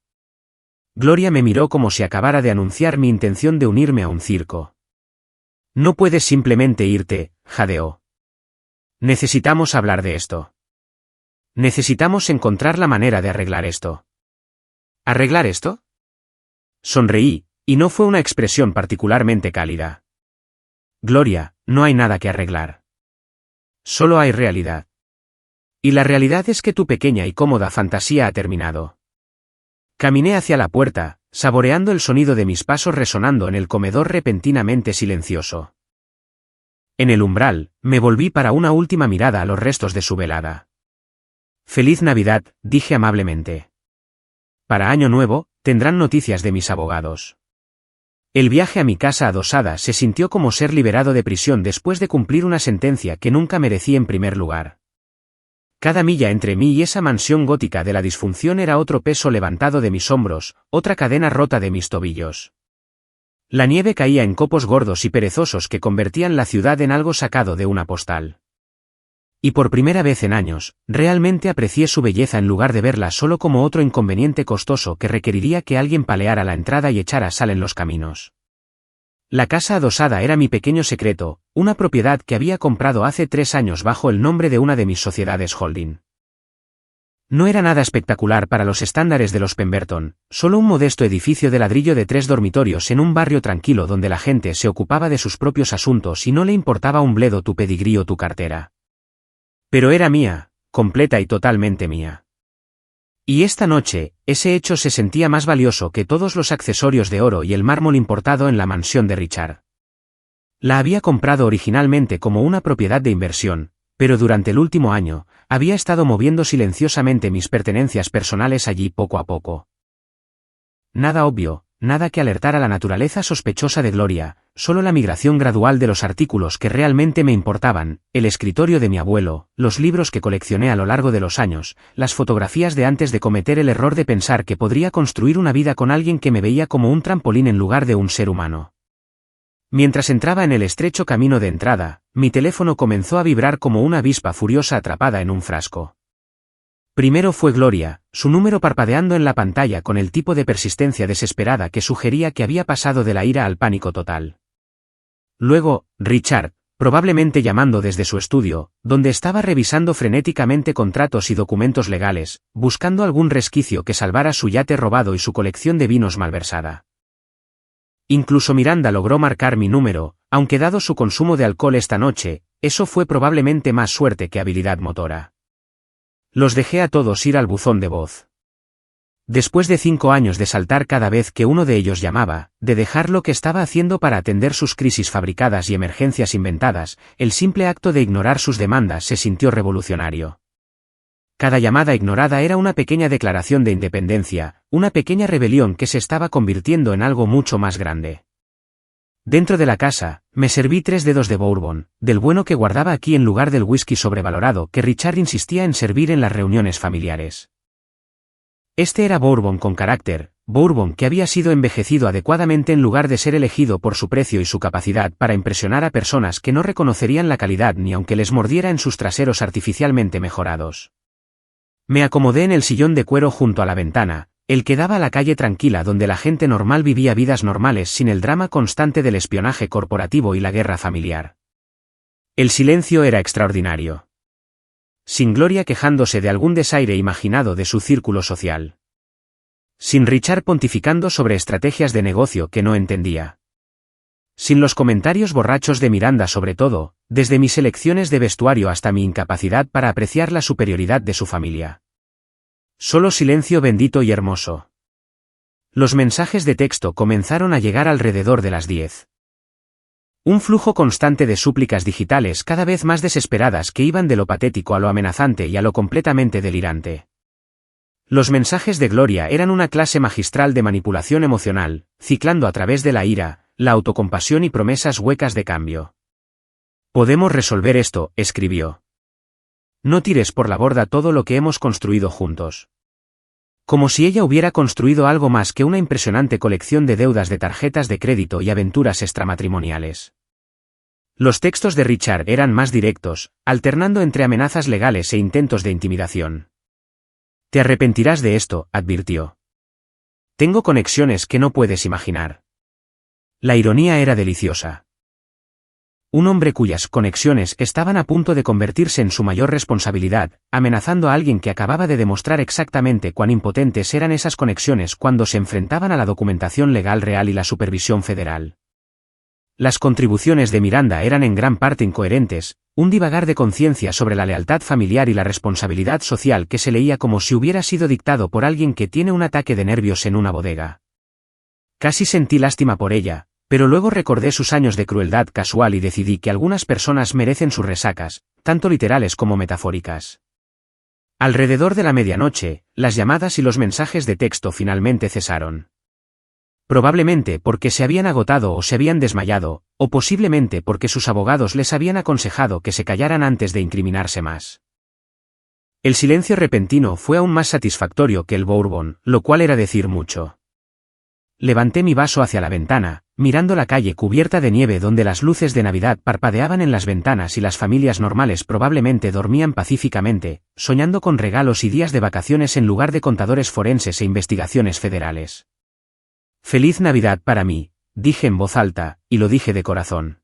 Gloria me miró como si acabara de anunciar mi intención de unirme a un circo. No puedes simplemente irte, jadeó. Necesitamos hablar de esto. Necesitamos encontrar la manera de arreglar esto. ¿Arreglar esto? Sonreí, y no fue una expresión particularmente cálida. Gloria, no hay nada que arreglar. Solo hay realidad. Y la realidad es que tu pequeña y cómoda fantasía ha terminado. Caminé hacia la puerta, saboreando el sonido de mis pasos resonando en el comedor repentinamente silencioso. En el umbral, me volví para una última mirada a los restos de su velada. Feliz Navidad, dije amablemente. Para Año Nuevo, tendrán noticias de mis abogados. El viaje a mi casa adosada se sintió como ser liberado de prisión después de cumplir una sentencia que nunca merecí en primer lugar. Cada milla entre mí y esa mansión gótica de la disfunción era otro peso levantado de mis hombros, otra cadena rota de mis tobillos. La nieve caía en copos gordos y perezosos que convertían la ciudad en algo sacado de una postal. Y por primera vez en años, realmente aprecié su belleza en lugar de verla solo como otro inconveniente costoso que requeriría que alguien paleara la entrada y echara sal en los caminos. La casa adosada era mi pequeño secreto, una propiedad que había comprado hace 3 años bajo el nombre de una de mis sociedades holding. No era nada espectacular para los estándares de los Pemberton, solo un modesto edificio de ladrillo de 3 dormitorios en un barrio tranquilo donde la gente se ocupaba de sus propios asuntos y no le importaba un bledo tu pedigrí o tu cartera. Pero era mía, completa y totalmente mía. Y esta noche, ese hecho se sentía más valioso que todos los accesorios de oro y el mármol importado en la mansión de Richard. La había comprado originalmente como una propiedad de inversión, pero durante el último año, había estado moviendo silenciosamente mis pertenencias personales allí poco a poco. Nada obvio, nada que alertara a la naturaleza sospechosa de Gloria, solo la migración gradual de los artículos que realmente me importaban, el escritorio de mi abuelo, los libros que coleccioné a lo largo de los años, las fotografías de antes de cometer el error de pensar que podría construir una vida con alguien que me veía como un trampolín en lugar de un ser humano. Mientras entraba en el estrecho camino de entrada, mi teléfono comenzó a vibrar como una avispa furiosa atrapada en un frasco. Primero fue Gloria, su número parpadeando en la pantalla con el tipo de persistencia desesperada que sugería que había pasado de la ira al pánico total. Luego, Richard, probablemente llamando desde su estudio, donde estaba revisando frenéticamente contratos y documentos legales, buscando algún resquicio que salvara su yate robado y su colección de vinos malversada. Incluso Miranda logró marcar mi número, aunque dado su consumo de alcohol esta noche, eso fue probablemente más suerte que habilidad motora. Los dejé a todos ir al buzón de voz. Después de 5 años de saltar cada vez que uno de ellos llamaba, de dejar lo que estaba haciendo para atender sus crisis fabricadas y emergencias inventadas, el simple acto de ignorar sus demandas se sintió revolucionario. Cada llamada ignorada era una pequeña declaración de independencia, una pequeña rebelión que se estaba convirtiendo en algo mucho más grande. Dentro de la casa, me serví 3 dedos de bourbon, del bueno que guardaba aquí en lugar del whisky sobrevalorado que Richard insistía en servir en las reuniones familiares. Este era bourbon con carácter, bourbon que había sido envejecido adecuadamente en lugar de ser elegido por su precio y su capacidad para impresionar a personas que no reconocerían la calidad ni aunque les mordiera en sus traseros artificialmente mejorados. Me acomodé en el sillón de cuero junto a la ventana, el que daba a la calle tranquila donde la gente normal vivía vidas normales sin el drama constante del espionaje corporativo y la guerra familiar. El silencio era extraordinario. Sin Gloria quejándose de algún desaire imaginado de su círculo social. Sin Richard pontificando sobre estrategias de negocio que no entendía. Sin los comentarios borrachos de Miranda sobre todo, desde mis elecciones de vestuario hasta mi incapacidad para apreciar la superioridad de su familia. Solo silencio bendito y hermoso. Los mensajes de texto comenzaron a llegar alrededor de las 10. Un flujo constante de súplicas digitales cada vez más desesperadas que iban de lo patético a lo amenazante y a lo completamente delirante. Los mensajes de Gloria eran una clase magistral de manipulación emocional, ciclando a través de la ira, la autocompasión y promesas huecas de cambio. Podemos resolver esto, escribió. No tires por la borda todo lo que hemos construido juntos. Como si ella hubiera construido algo más que una impresionante colección de deudas de tarjetas de crédito y aventuras extramatrimoniales. Los textos de Richard eran más directos, alternando entre amenazas legales e intentos de intimidación. Te arrepentirás de esto, advirtió. Tengo conexiones que no puedes imaginar. La ironía era deliciosa. Un hombre cuyas conexiones estaban a punto de convertirse en su mayor responsabilidad, amenazando a alguien que acababa de demostrar exactamente cuán impotentes eran esas conexiones cuando se enfrentaban a la documentación legal real y la supervisión federal. Las contribuciones de Miranda eran en gran parte incoherentes, un divagar de conciencia sobre la lealtad familiar y la responsabilidad social que se leía como si hubiera sido dictado por alguien que tiene un ataque de nervios en una bodega. Casi sentí lástima por ella, pero luego recordé sus años de crueldad casual y decidí que algunas personas merecen sus resacas, tanto literales como metafóricas. Alrededor de la medianoche, las llamadas y los mensajes de texto finalmente cesaron. Probablemente porque se habían agotado o se habían desmayado, o posiblemente porque sus abogados les habían aconsejado que se callaran antes de incriminarse más. El silencio repentino fue aún más satisfactorio que el bourbon, lo cual era decir mucho. Levanté mi vaso hacia la ventana, mirando la calle cubierta de nieve donde las luces de Navidad parpadeaban en las ventanas y las familias normales probablemente dormían pacíficamente, soñando con regalos y días de vacaciones en lugar de contadores forenses e investigaciones federales. Feliz Navidad para mí, dije en voz alta, y lo dije de corazón.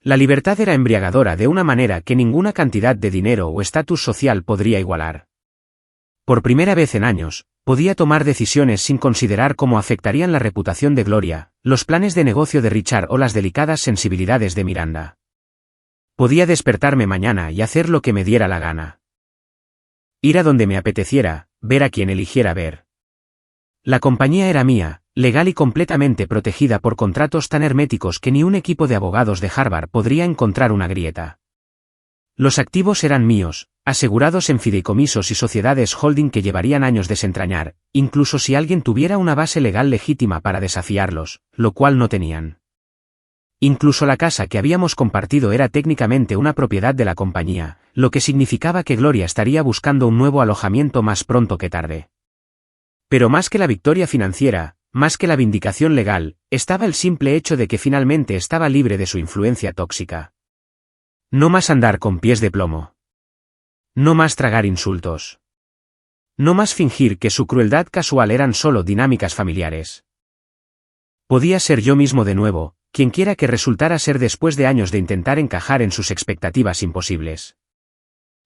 La libertad era embriagadora de una manera que ninguna cantidad de dinero o estatus social podría igualar. Por primera vez en años, podía tomar decisiones sin considerar cómo afectarían la reputación de Gloria, los planes de negocio de Richard o las delicadas sensibilidades de Miranda. Podía despertarme mañana y hacer lo que me diera la gana. Ir a donde me apeteciera, ver a quien eligiera ver. La compañía era mía, legal y completamente protegida por contratos tan herméticos que ni un equipo de abogados de Harvard podría encontrar una grieta. Los activos eran míos, asegurados en fideicomisos y sociedades holding que llevarían años desentrañar, incluso si alguien tuviera una base legal legítima para desafiarlos, lo cual no tenían. Incluso la casa que habíamos compartido era técnicamente una propiedad de la compañía, lo que significaba que Gloria estaría buscando un nuevo alojamiento más pronto que tarde. Pero más que la victoria financiera, más que la vindicación legal, estaba el simple hecho de que finalmente estaba libre de su influencia tóxica. No más andar con pies de plomo. No más tragar insultos. No más fingir que su crueldad casual eran solo dinámicas familiares. Podía ser yo mismo de nuevo, quienquiera que resultara ser después de años de intentar encajar en sus expectativas imposibles.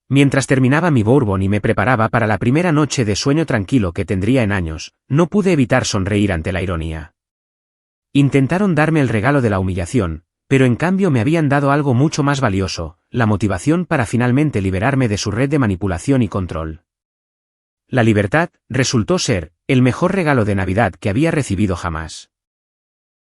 Mientras terminaba mi bourbon y me preparaba para la primera noche de sueño tranquilo que tendría en años, no pude evitar sonreír ante la ironía. Intentaron darme el regalo de la humillación, pero en cambio me habían dado algo mucho más valioso, la motivación para finalmente liberarme de su red de manipulación y control. La libertad resultó ser el mejor regalo de Navidad que había recibido jamás.